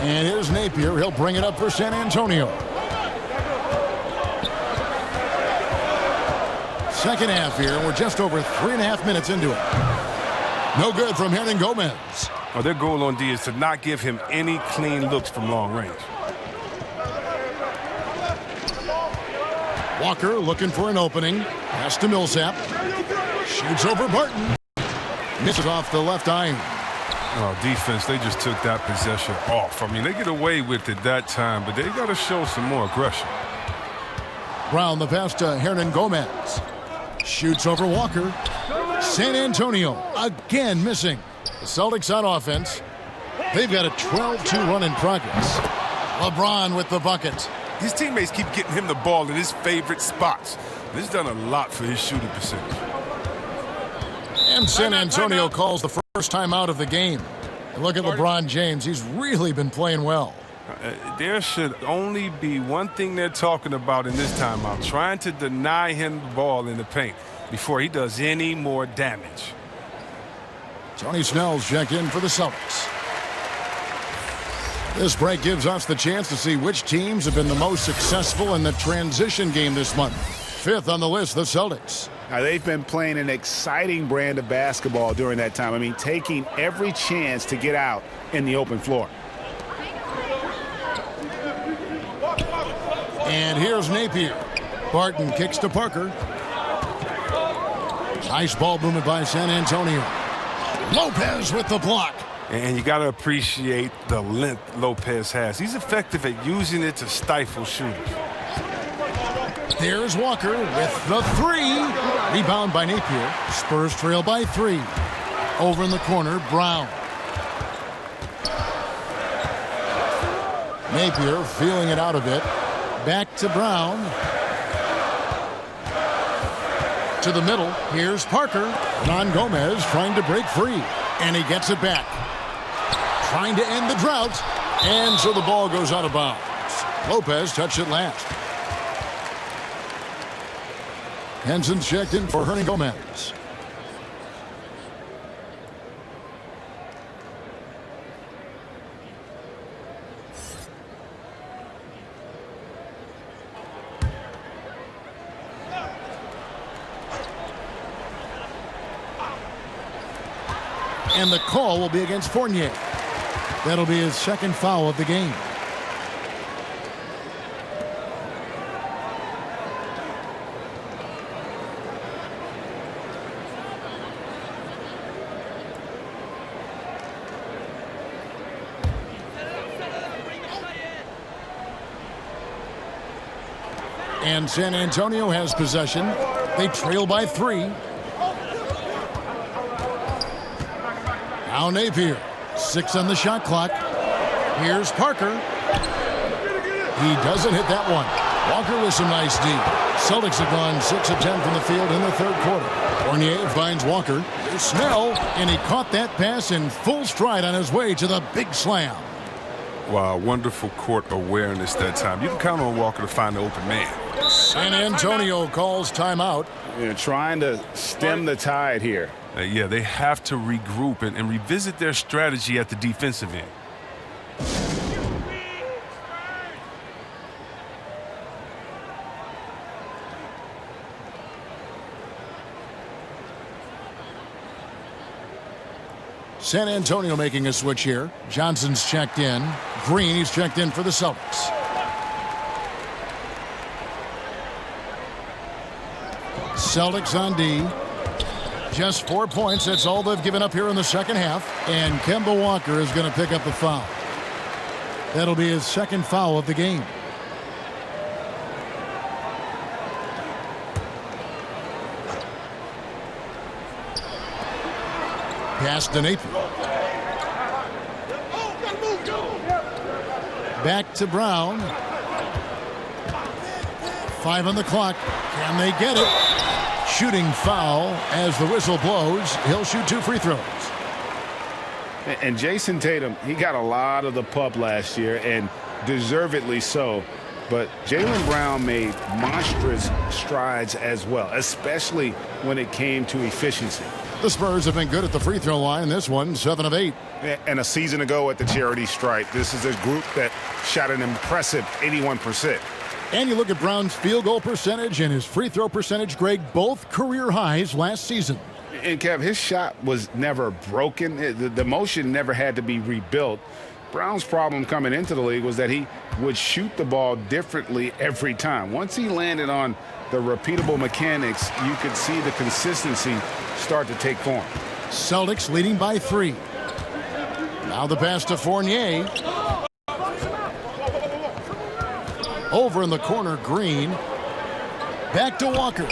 And here's Napier. He'll bring it up for San Antonio. Second half here. We're just over 3.5 minutes into it. No good from Hernan Gomez. Well, their goal on D is to not give him any clean looks from long range. Walker looking for an opening. Pass to Millsap. Shoots over Barton. Misses off the left iron. Oh, defense, they just took that possession off. I mean, they get away with it that time, but they got to show some more aggression. Brown, the pass to Hernan Gomez. Shoots over Walker. San Antonio again missing. The Celtics on offense. They've got a 12-2 run in progress. LeBron with the bucket. His teammates keep getting him the ball in his favorite spots. This has done a lot for his shooting percentage. And San Antonio calls the first time out of the game. And look at LeBron James. He's really been playing well. There should only be one thing they're talking about in this timeout, trying to deny him the ball in the paint before he does any more damage. Tony Snell's check in for the Celtics. This break gives us the chance to see which teams have been the most successful in the transition game this month. 5th on the list, the Celtics. Now, they've been playing an exciting brand of basketball during that time. I mean, taking every chance to get out in the open floor. And here's Napier. Barton kicks to Parker. Nice ball movement by San Antonio. Lopez with the block. And you got to appreciate the length Lopez has. He's effective at using it to stifle shooters. There's Walker with the 3. Rebound by Napier. Spurs trail by 3. Over in the corner, Brown. Napier feeling it out a bit. Back to Brown. To the middle. Here's Parker. Hernan Gomez trying to break free. And he gets it back. Trying to end the drought. And so the ball goes out of bounds. Lopez touched it last. Henson checked in for Hernan Gomez. And the call will be against Fournier. That'll be his second foul of the game. And San Antonio has possession. They trail by 3. Now Napier. 6 on the shot clock. Here's Parker. He doesn't hit that one. Walker with some nice D. Celtics have gone 6 of 10 from the field in the third quarter. Fournier finds Walker. Here's Snell, and he caught that pass in full stride on his way to the big slam. Wow, wonderful court awareness that time. You can count on Walker to find the open man. San Antonio calls timeout. You're trying to stem the tide here. Yeah, they have to regroup and revisit their strategy at the defensive end. San Antonio making a switch here. Johnson's checked in. Green, he's checked in for the Celtics. Celtics on D. Just 4 points. That's all they've given up here in the second half. And Kemba Walker is going to pick up the foul. That'll be his second foul of the game. Pass to Napier. Back to Brown. 5 on the clock. Can they get it? Shooting foul as the whistle blows. He'll shoot 2 free throws. And Jason Tatum, he got a lot of the pub last year, and deservedly so. But Jaylen Brown made monstrous strides as well, especially when it came to efficiency. The Spurs have been good at the free throw line. This one, 7 of 8. And a season ago at the charity stripe, this is a group that shot an impressive 81%. And you look at Brown's field goal percentage and his free throw percentage, Greg, both career highs last season. And, Kev, his shot was never broken. The motion never had to be rebuilt. Brown's problem coming into the league was that he would shoot the ball differently every time. Once he landed on the repeatable mechanics, you could see the consistency start to take form. Celtics leading by 3. Now the pass to Fournier. Over in the corner, Green. Back to Walker.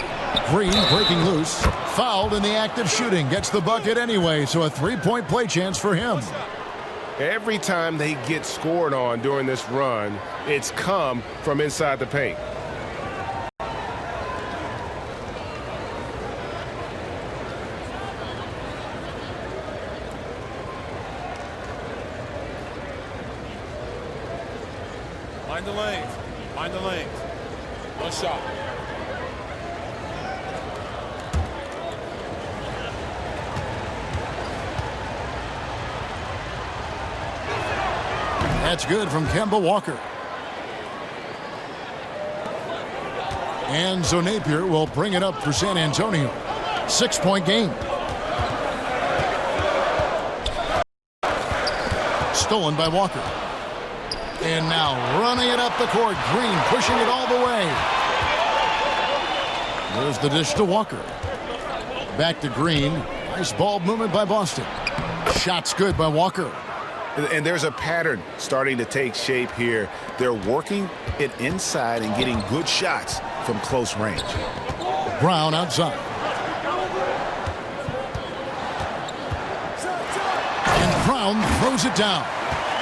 Green breaking loose. Fouled in the act of shooting. Gets the bucket anyway, so a 3-point play chance for him. Every time they get scored on during this run, it's come from inside the paint. Mind the lanes. Mind the lanes. One shot. That's good from Kemba Walker. And so Napier will bring it up for San Antonio. 6-point game. Stolen by Walker. And now running it up the court. Green pushing it all the way. There's the dish to Walker. Back to Green. Nice ball movement by Boston. Shot's good by Walker. And there's a pattern starting to take shape here. They're working it inside and getting good shots from close range. Brown outside. And Brown throws it down.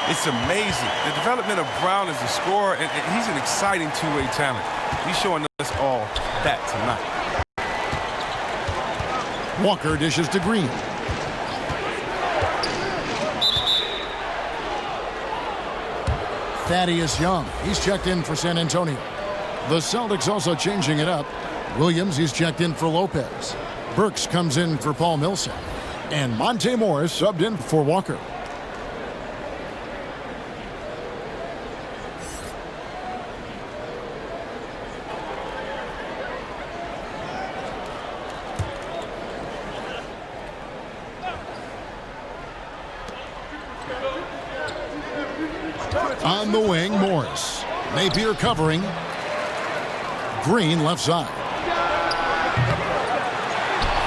It's amazing. The development of Brown as a scorer, and he's an exciting two-way talent. He's showing us all that tonight. Walker dishes to Green. Thaddeus Young, he's checked in for San Antonio. The Celtics also changing it up. Williams, he's checked in for Lopez. Burks comes in for Paul Millsap. And Monte Morris subbed in for Walker. On the wing, Morris. Napier covering. Green left side.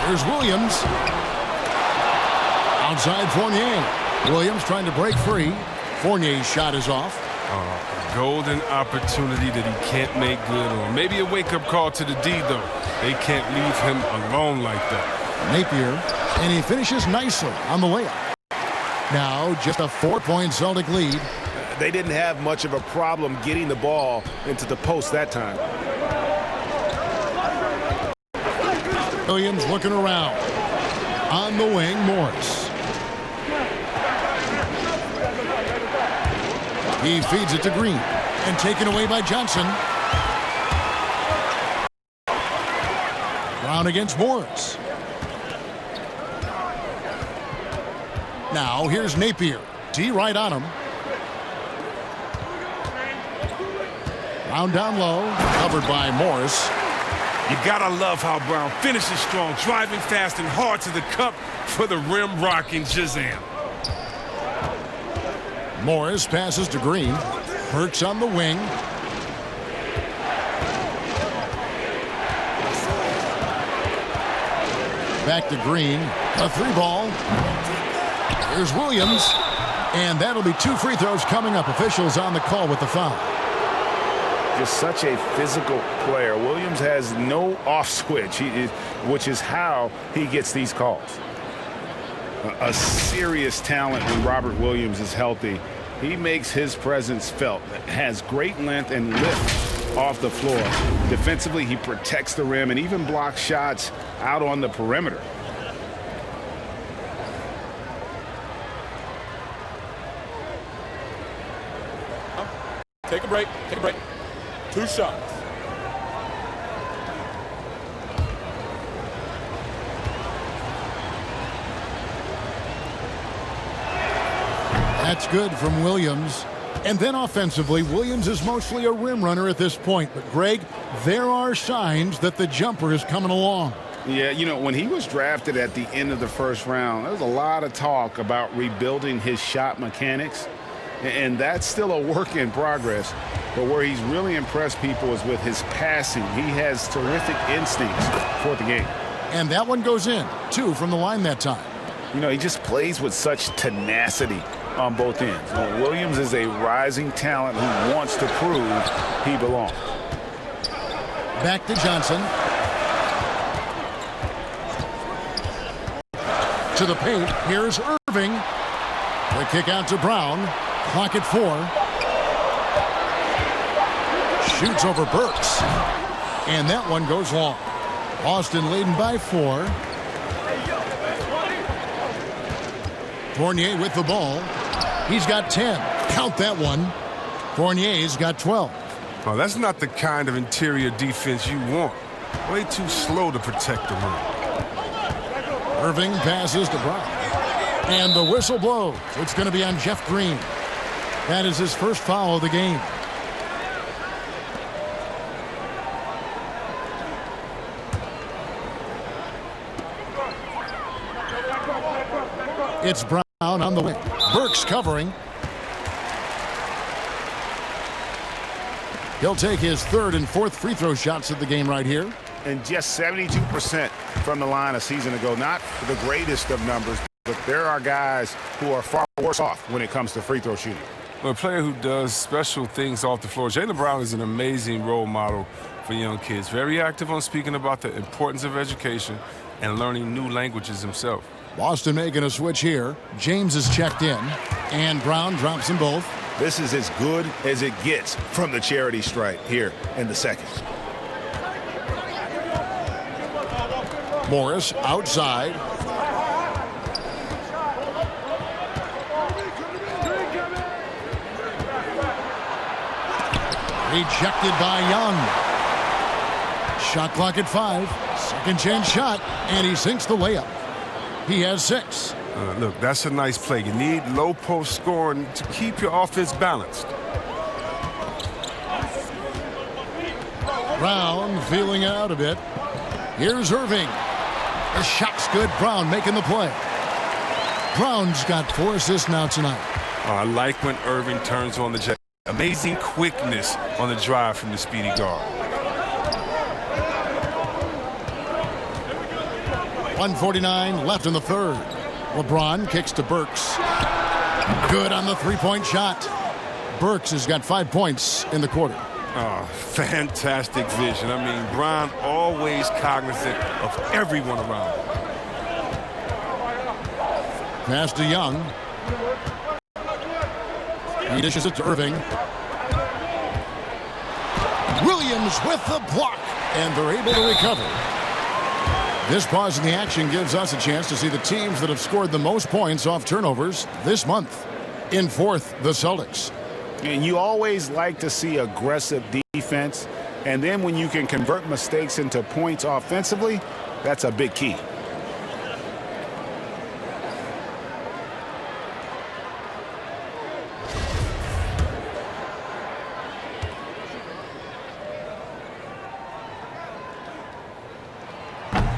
Here's Williams. Outside Fournier. Williams trying to break free. Fournier's shot is off. A golden opportunity that he can't make good on. Maybe a wake-up call to the D, though. They can't leave him alone like that. Napier, and he finishes nicely on the layup. Now just a 4-point Celtic lead. They didn't have much of a problem getting the ball into the post that time. Williams looking around. On the wing, Morris. He feeds it to Green. And taken away by Johnson. Brown against Morris. Now here's Napier. D right on him. Brown down low. Covered by Morris. You gotta love how Brown finishes strong, driving fast and hard to the cup for the rim rocking Shazam. Morris passes to Green. Burks on the wing. Back to Green. A 3-ball. Here's Williams. And that'll be 2 free throws coming up. Officials on the call with the foul. Just such a physical player. Williams has no off switch, which is how he gets these calls. A serious talent when Robert Williams is healthy. He makes his presence felt. Has great length and lift off the floor. Defensively, he protects the rim and even blocks shots out on the perimeter. Take a break. Take a break. 2 shots. That's good from Williams. And then offensively, Williams is mostly a rim runner at this point. But, Greg, there are signs that the jumper is coming along. Yeah, you know, when he was drafted at the end of the first round, there was a lot of talk about rebuilding his shot mechanics. And that's still a work in progress. But where he's really impressed people is with his passing. He has terrific instincts for the game. And that one goes in. 2 from the line that time. You know, he just plays with such tenacity on both ends. Williams is a rising talent who wants to prove he belongs. Back to Johnson. To the paint. Here's Irving. The kick out to Brown. Clock at 4. Shoots over Burks. And that one goes long. Boston leading by 4. Fournier with the ball. He's got 10. Count that one. Fournier's got 12. Oh, that's not the kind of interior defense you want. Way too slow to protect the rim. Irving passes to Brown. And the whistle blows. It's going to be on Jeff Green. That is his first foul of the game. It's Brown on the wing. Burks covering. He'll take his 3rd and 4th free throw shots of the game right here. And just 72% from the line a season ago. Not the greatest of numbers, but there are guys who are far worse off when it comes to free throw shooting. Well, a player who does special things off the floor. Jaylen Brown is an amazing role model for young kids. Very active on speaking about the importance of education and learning new languages himself. Boston making a switch here. James is checked in. And Brown drops them both. This is as good as it gets from the charity stripe here in the second. Morris outside. Rejected by Young. Shot clock at 5. Second chance shot. And he sinks the layup. He has 6. Look, that's a nice play. You need low post scoring to keep your offense balanced. Brown feeling out a bit. Here's Irving. The shot's good. Brown making the play. Brown's got 4 assists now tonight. I like when Irving turns on the jet. Amazing quickness on the drive from the speedy guard. 1:49 left in the 3rd. LeBron kicks to Burks. Good on the 3-point shot. Burks has got 5 points in the quarter. Oh, fantastic vision. I mean, Brown always cognizant of everyone around him. Pass to Young. He dishes it to Irving. Williams with the block. And they're able to recover. This pause in the action gives us a chance to see the teams that have scored the most points off turnovers this month. In 4th, the Celtics. And you always like to see aggressive defense. And then when you can convert mistakes into points offensively, that's a big key.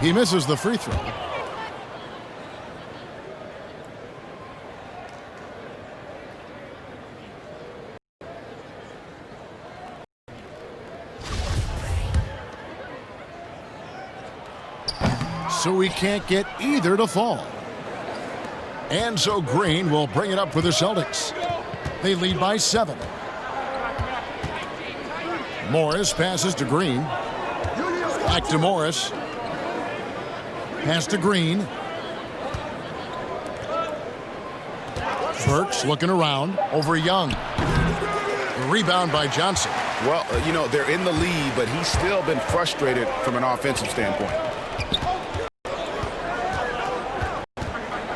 He misses the free throw. so he can't get either to fall. And so Green will bring it up for the Celtics. They lead by 7. Morris passes to Green. Back to Morris. Pass to Green. Burks looking around over Young. The rebound by Johnson. Well, you know, they're in the lead, but he's still been frustrated from an offensive standpoint.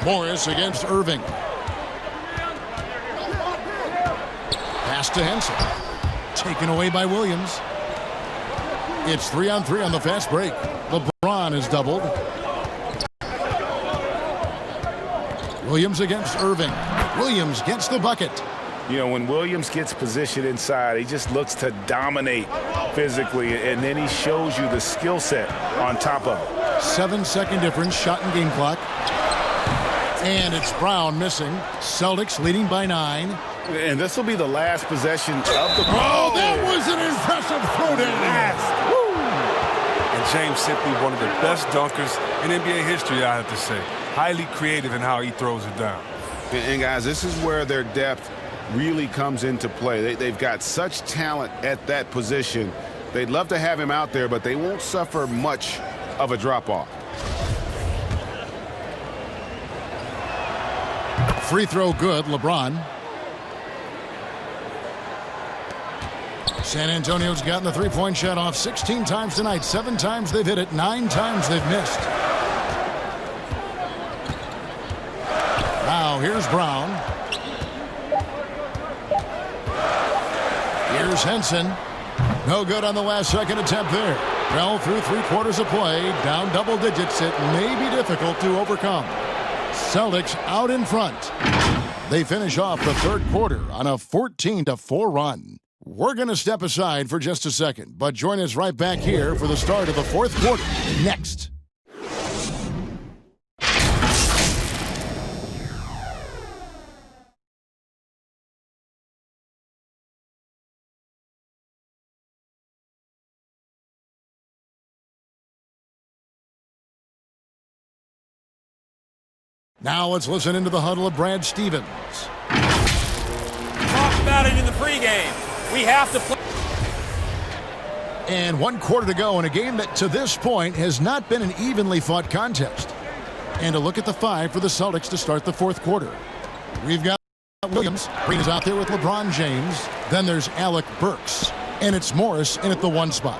Morris against Irving. Pass to Henson. Taken away by Williams. It's 3-on-3 on the fast break. LeBron is doubled. Williams against Irving. Williams gets the bucket. You know, when Williams gets positioned inside, he just looks to dominate physically, and then he shows you the skill set on top of it. 7-second difference, shot and game clock. And it's Brown missing. Celtics leading by 9. And this will be the last possession of the ball. Oh, that was an impressive throwdown. And James simply one of the best dunkers in NBA history, I have to say. Highly creative in how he throws it down. And guys, this is where their depth really comes into play. They've got such talent at that position. They'd love to have him out there, but they won't suffer much of a drop-off. Free throw good, LeBron. San Antonio's gotten the three-point shot off 16 times tonight. 7 times they've hit it, 9 times they've missed. Now here's Brown. Here's Henson. No good on the last second attempt there. Well, through 3/4 of play, down double digits, it may be difficult to overcome. Celtics out in front. They finish off the third quarter on a 14-4 run. We're going to step aside for just a second, but join us right back here for the start of the fourth quarter next. Now let's listen into the huddle of Brad Stevens. Talked about it in the pregame. We have to play. And 1 quarter to go in a game that to this point has not been an evenly fought contest. And a look at the 5 for the Celtics to start the fourth quarter. We've got Williams. Green is out there with LeBron James. Then there's Alec Burks. And it's Morris in at the 1 spot.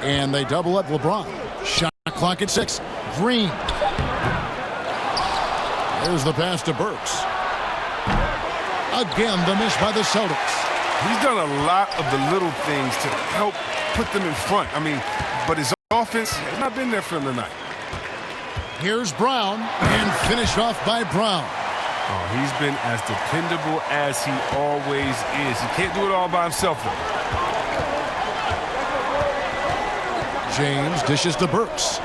And they double up LeBron. Shot clock at 6. Green. There's the pass to Burks. Again, the miss by the Celtics. He's done a lot of the little things to help put them in front. I mean, but his offense has not been there for him tonight. Here's Brown, and finished off by Brown. Oh, he's been as dependable as he always is. He can't do it all by himself, though. James dishes to Burks.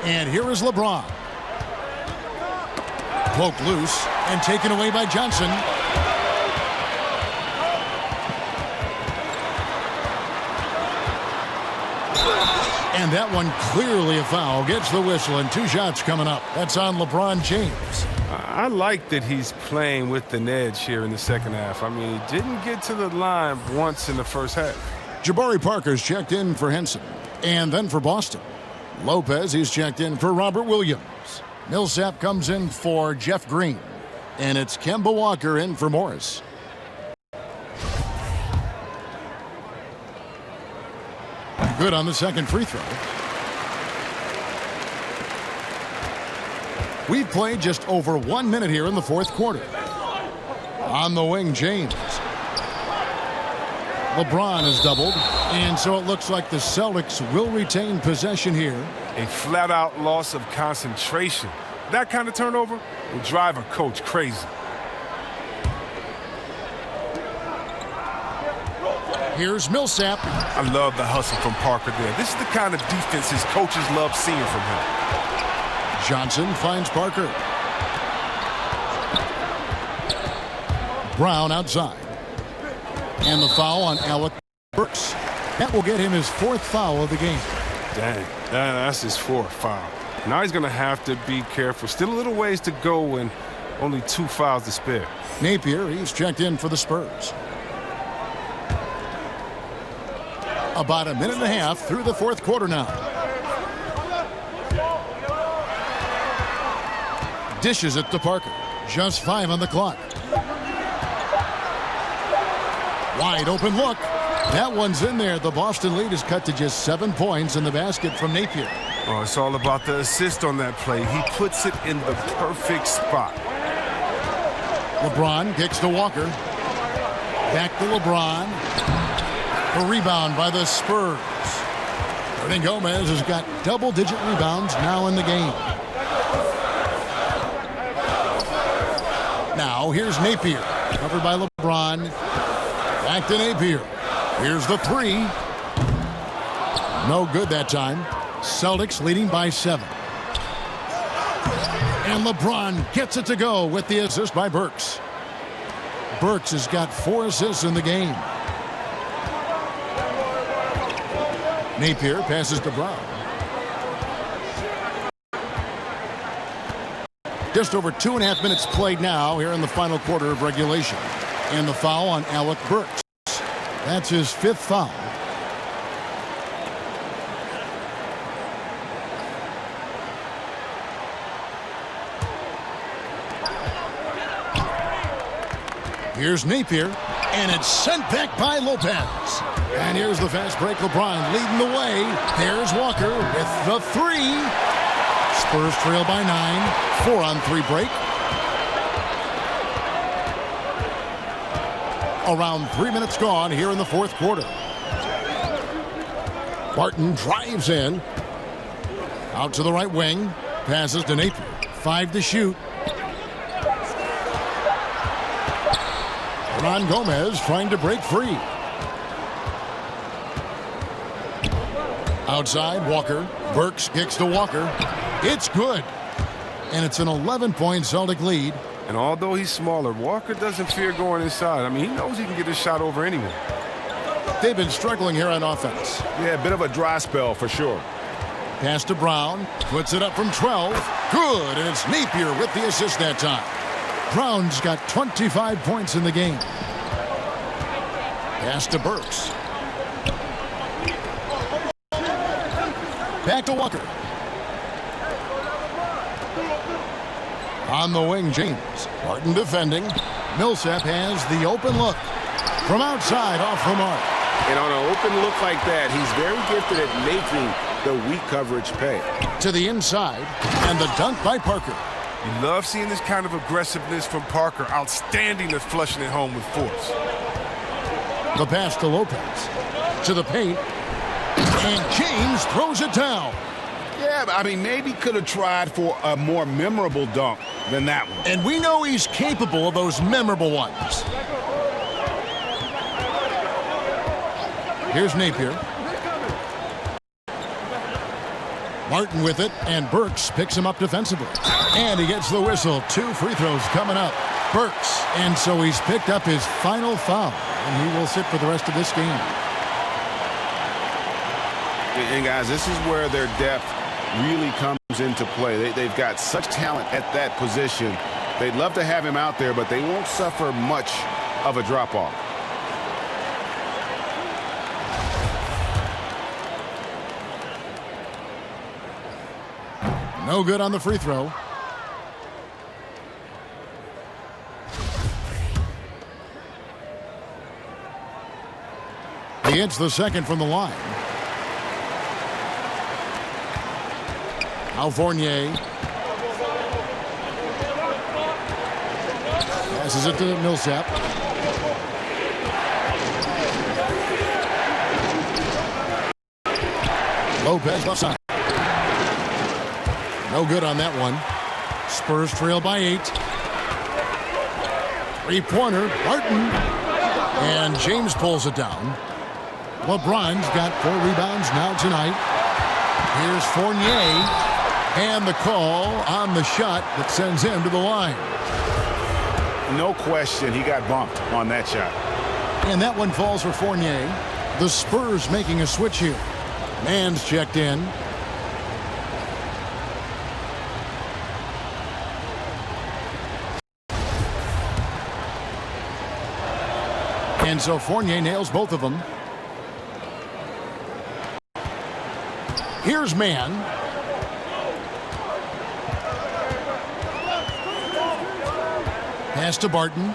And here is LeBron. Poked loose and taken away by Johnson. And that one clearly a foul. Gets the whistle and 2 shots coming up. That's on LeBron James. I like that he's playing with an edge here in the second half. I mean, he didn't get to the line once in the first half. Jabari Parker's checked in for Henson. And then for Boston. Lopez, he's checked in for Robert Williams. Millsap comes in for Jeff Green. And it's Kemba Walker in for Morris. Good on the second free throw. We've played just over 1 minute here in the fourth quarter. On the wing, James. LeBron is doubled, and so it looks like the Celtics will retain possession here. A flat-out loss of concentration. That kind of turnover will drive a coach crazy. Here's Millsap. I love the hustle from Parker there. This is the kind of defense his coaches love seeing from him. Johnson finds Parker. Brown outside. And the foul on Alec Burks. That will get him his 4th foul of the game. Dang, that's his 4th foul. Now he's going to have to be careful. Still a little ways to go and only 2 fouls to spare. Napier, he's checked in for the Spurs. About a minute and a half through the 4th quarter now. Dishes it to Parker. Just 5 on the clock. Wide open look. That one's in there. The Boston lead is cut to just 7 points in the basket from Napier. Oh, it's all about the assist on that play. He puts it in the perfect spot. LeBron kicks to Walker. Back to LeBron. A rebound by the Spurs. Hernan Gomez has got double-digit rebounds now in the game. Now here's Napier. Covered by LeBron. Back to Napier. Here's the 3. No good that time. Celtics leading by 7. And LeBron gets it to go with the assist by Burks. Burks has got 4 assists in the game. Napier passes to Brown. Just over 2.5 minutes played now here in the final quarter of regulation. And the foul on Alec Burks. That's his 5th foul. Here's Napier, and it's sent back by Lopez. And here's the fast break. LeBron leading the way. There's Walker with the 3. Spurs trail by 9. 4-on-3 break. Around 3 minutes gone here in the 4th quarter. Barton drives in. Out to the right wing. Passes to Napier. 5 to shoot. Hernan Gomez trying to break free. Outside, Walker. Burks kicks to Walker. It's good. And it's an 11-point Celtic lead. And although he's smaller, Walker doesn't fear going inside. I mean, he knows he can get his shot over anyone. They've been struggling here on offense. Yeah, a bit of a dry spell for sure. Pass to Brown. Puts it up from 12. Good. And it's Napier with the assist that time. Brown's got 25 points in the game. Pass to Burks. Back to Walker. On the wing, James. Barton defending. Millsap has the open look. From outside, off the mark. And on an open look like that, he's very gifted at making the weak coverage pay. To the inside, and the dunk by Parker. You love seeing this kind of aggressiveness from Parker. Outstanding at flushing it home with force. The pass to Lopez. To the paint. And James throws it down. Yeah, I mean, maybe could have tried for a more memorable dunk than that one. And we know he's capable of those memorable ones. Here's Napier. Martin with it, and Burks picks him up defensively. And he gets the whistle. 2 free throws coming up. Burks, and so he's picked up his final foul, and he will sit for the rest of this game. And guys, this is where their depth really comes into play. They've got such talent at that position. They'd love to have him out there, but they won't suffer much of a drop-off. No good on the free throw. He hits the second from the line. Now Fournier. Passes it to Millsap. Lopez left side. No good on that one. Spurs trail by 8. 3-pointer, Barton. And James pulls it down. LeBron's got 4 rebounds now tonight. Here's Fournier. And the call on the shot that sends him to the line. No question, he got bumped on that shot. And that one falls for Fournier. The Spurs making a switch here. Mann's checked in. And so Fournier nails both of them. Here's Mann. Pass to Barton.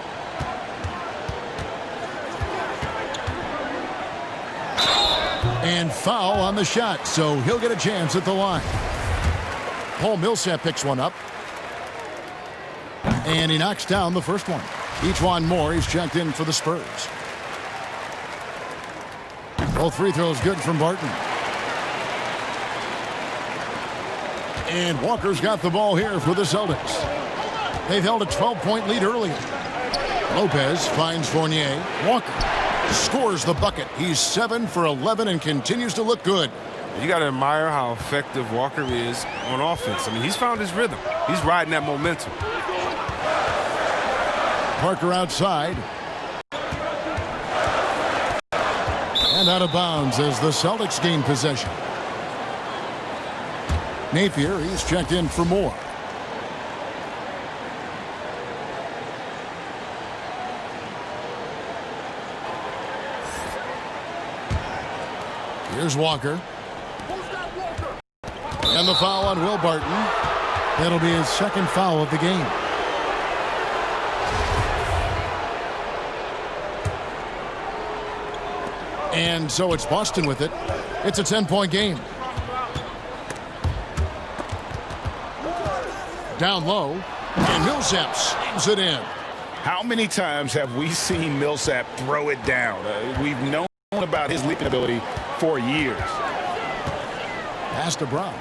And foul on the shot, so he'll get a chance at the line. Paul Millsap picks one up. And he knocks down the first one. Each Moore, he's checked in for the Spurs. Both free throws good from Barton. And Walker's got the ball here for the Celtics. They've held a 12-point lead earlier. Lopez finds Fournier. Walker scores the bucket. He's 7 for 11 and continues to look good. You got to admire how effective Walker is on offense. I mean, he's found his rhythm. He's riding that momentum. Parker outside. And out of bounds as the Celtics gain possession. Napier, he's checked in for Moore. Here's Walker. And the foul on Will Barton. That'll be his second foul of the game. And so it's Boston with it. It's a 10-point game. Down low, and Millsap slams it in. How many times have we seen Millsap throw it down? We've known about his leaping ability for years. Pass to Brown.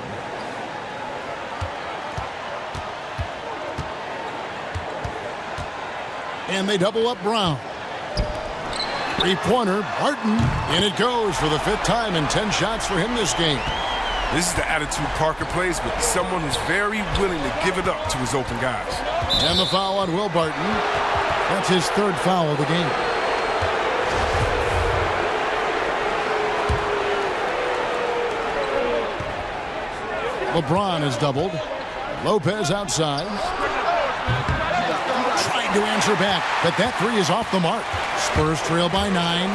And they double up Brown. Three-pointer, Barton, and it goes for the 5th time in 10 shots for him this game. This is the attitude Parker plays with, someone who's very willing to give it up to his open guys. And the foul on Will Barton. That's his 3rd foul of the game. LeBron is doubled. Lopez outside. Trying to answer back, but that 3 is off the mark. Spurs trail by 9.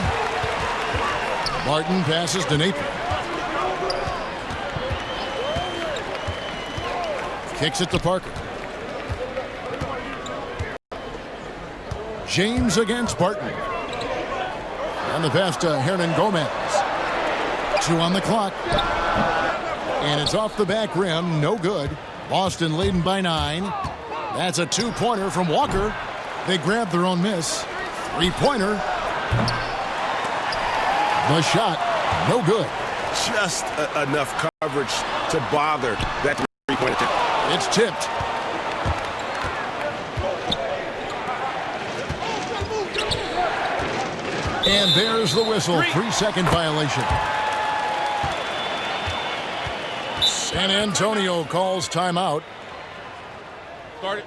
Barton passes to Napier. Kicks it to Parker. James against Barton. And the pass to Hernan Gomez. 2 on the clock. And it's off the back rim. No good. Boston leading by 9. That's a 2-pointer from Walker. They grab their own miss. 3-pointer. The shot. No good. Just enough coverage to bother that 3-point attempt. It's tipped. And there's the whistle. 3-second violation. San Antonio calls timeout. Start it.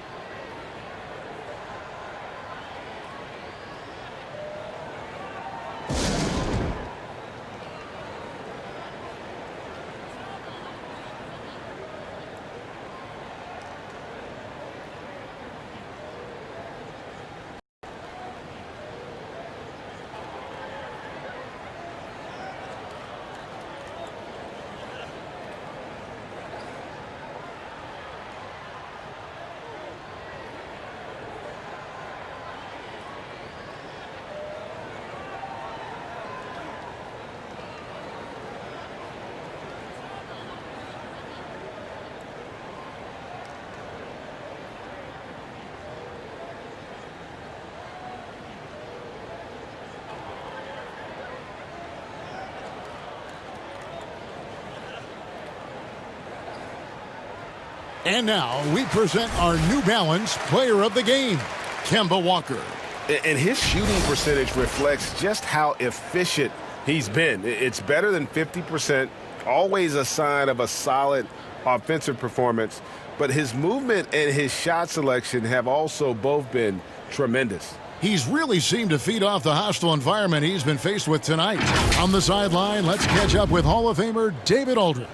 And now we present our New Balance Player of the Game, Kemba Walker. And his shooting percentage reflects just how efficient he's been. It's better than 50%, always a sign of a solid offensive performance. But his movement and his shot selection have also both been tremendous. He's really seemed to feed off the hostile environment he's been faced with tonight. On the sideline, let's catch up with Hall of Famer David Aldridge.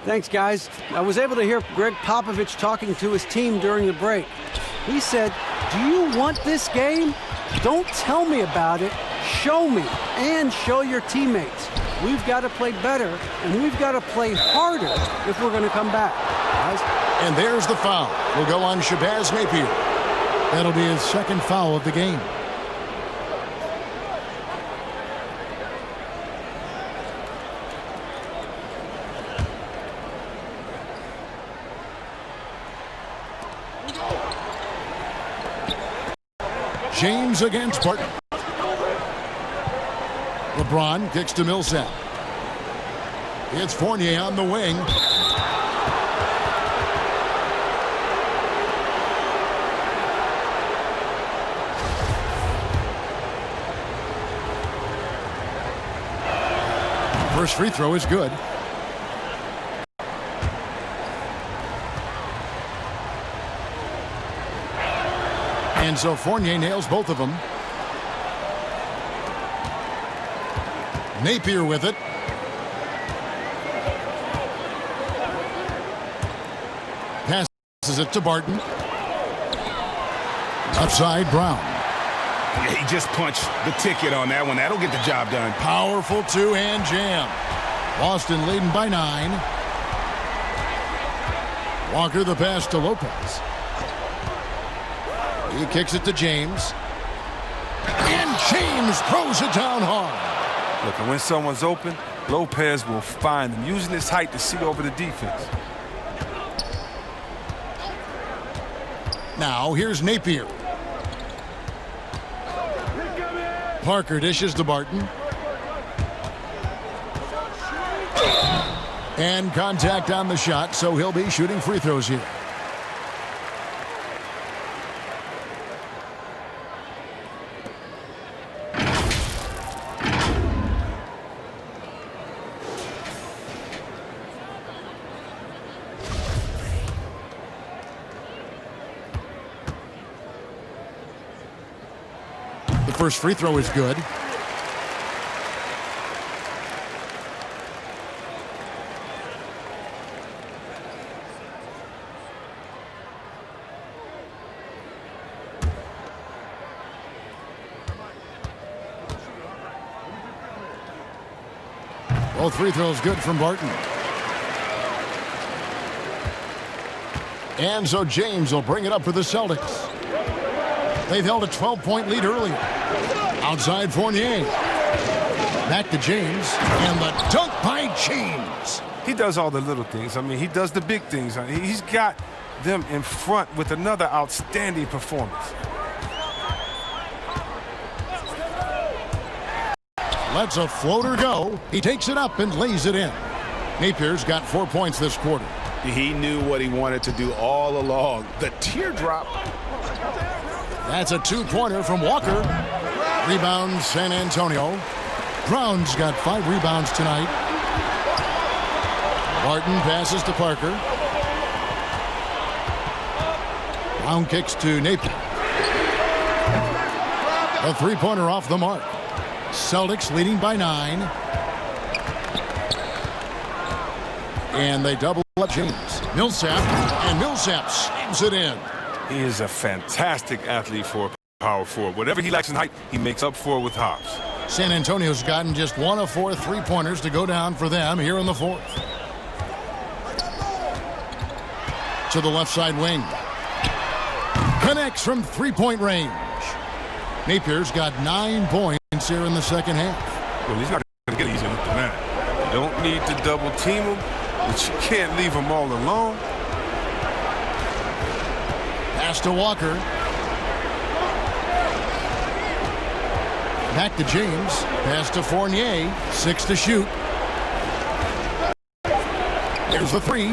Thanks, guys. I was able to hear Greg Popovich talking to his team during the break. He said, "Do you want this game? Don't tell me about it. Show me and show your teammates. We've got to play better, and we've got to play harder if we're going to come back." Guys. And there's the foul. Will go on Shabazz Napier. That'll be his second foul of the game. James against Barton. LeBron kicks to Millsap. It's Fournier on the wing. First free throw is good. And so Fournier nails both of them. Napier with it. Passes it to Barton. Upside Brown. He just punched the ticket on that one. That'll get the job done. Powerful two-hand jam. Boston leading by 9. Walker the pass to Lopez. He kicks it to James. And James throws it down hard. Look, and when someone's open, Lopez will find them, using his height to see over the defense. Now here's Napier. Parker dishes to Barton. And contact on the shot, so he'll be shooting free throws here. The first free throw is good. Both free throws good from Barton. And so James will bring it up for the Celtics. They've held a 12-point lead earlier. Outside Fournier. Back to James. And the dunk by James. He does all the little things. I mean, he does the big things. He's got them in front with another outstanding performance. Lets a floater go. He takes it up and lays it in. Napier's got 4 points this quarter. He knew what he wanted to do all along. The teardrop. That's a two-pointer from Walker. Rebound San Antonio. Brown's got 5 rebounds tonight. Barton passes to Parker. Brown kicks to Napier. A three-pointer off the mark. Celtics leading by 9. And they double up James. Millsap, and Millsap slams it in. He is a fantastic athlete for a power forward. Whatever he lacks in height, he makes up for it with hops. San Antonio's gotten just 1 of 4 three-pointers to go down for them here in the 4th. To the left side wing. Connects from three-point range. Napier's got 9 points here in the second half. Well, he's not going to get easy with the man. You don't need to double team him, but you can't leave him all alone. Pass to Walker. Back to James. Pass to Fournier. 6 to shoot. Here's the 3.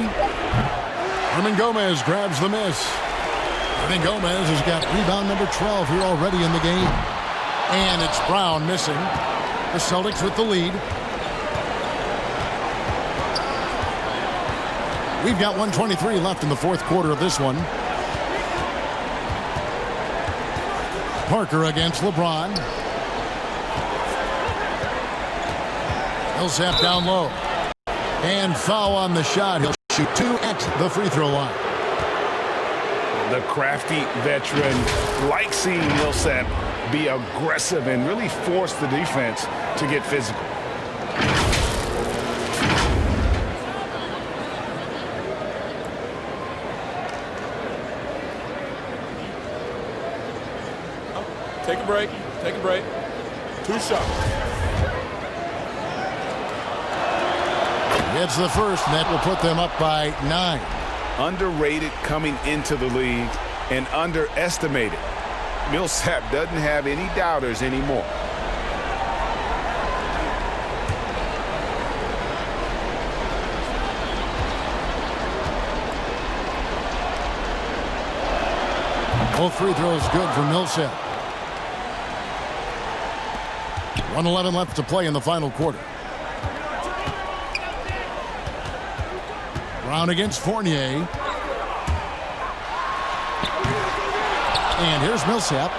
Herman Gomez grabs the miss. Herman Gomez has got rebound number 12 here already in the game. And it's Brown missing. The Celtics with the lead. We've got 1:23 left in the 4th quarter of this one. Parker against LeBron. Millsap down low. And foul on the shot. He'll shoot 2 at the free throw line. The crafty veteran likes seeing Millsap be aggressive and really force the defense to get physical. Take a break. Take a break. 2 shots. It's the first, and that will put them up by 9. Underrated coming into the league and underestimated. Millsap doesn't have any doubters anymore. Both free throws good for Millsap. 1:11 left to play in the final quarter. Brown against Fournier. And here's Millsap.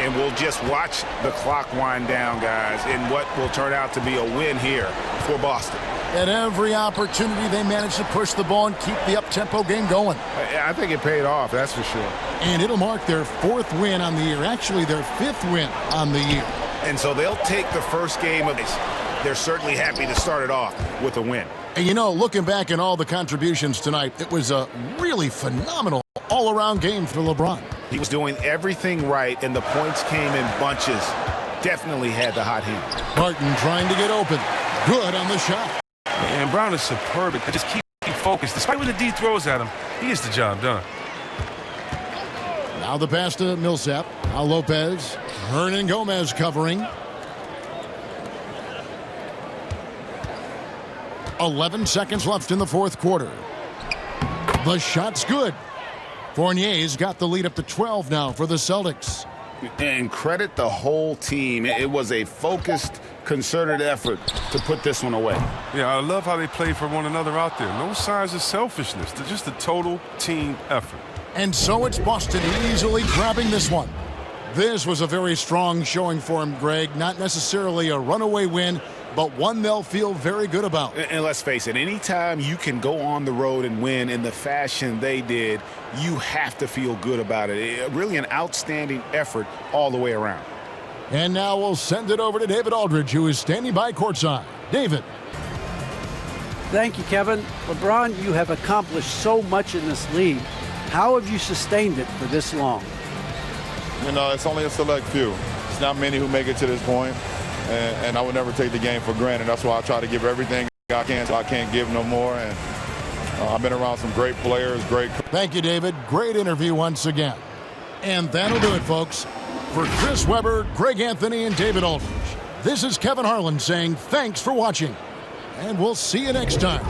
And we'll just watch the clock wind down, guys, in what will turn out to be a win here for Boston. At every opportunity, they managed to push the ball and keep the up-tempo game going. I think it paid off, that's for sure. And it'll mark their 4th win on the year. Actually, their 5th win on the year. And so they'll take the first game of this. They're certainly happy to start it off with a win. And you know, looking back at all the contributions tonight, it was a really phenomenal all-around game for LeBron. He was doing everything right, and the points came in bunches. Definitely had the hot hand. Barton trying to get open. Good on the shot. And Brown is superb. Just keep focused. Despite when the D throws at him, he gets the job done. Now the pass to Millsap. Now Lopez. Hernan Gomez covering. 11 seconds left in the 4th quarter. The shot's good. Fournier's got the lead up to 12 now for the Celtics. And credit the whole team. It was a focused, concerted effort to put this one away. Yeah, I love how they play for one another out there. No signs of selfishness. They're just a total team effort. And so it's Boston easily grabbing this one. This was a very strong showing for him, Greg. Not necessarily a runaway win, but one they'll feel very good about. And let's face it, anytime you can go on the road and win in the fashion they did, you have to feel good about it. Really an outstanding effort all the way around. And now we'll send it over to David Aldridge, who is standing by courtside. David. Thank you, Kevin. LeBron, you have accomplished so much in this league. How have you sustained it for this long? You know, it's only a select few. It's not many who make it to this point. And I would never take the game for granted. That's why I try to give everything I can, so I can't give no more. And I've been around some great players, great. Thank you, David. Great interview once again. And that'll do it, folks. For Chris Webber, Greg Anthony, and David Aldridge, this is Kevin Harlan saying thanks for watching. And we'll see you next time.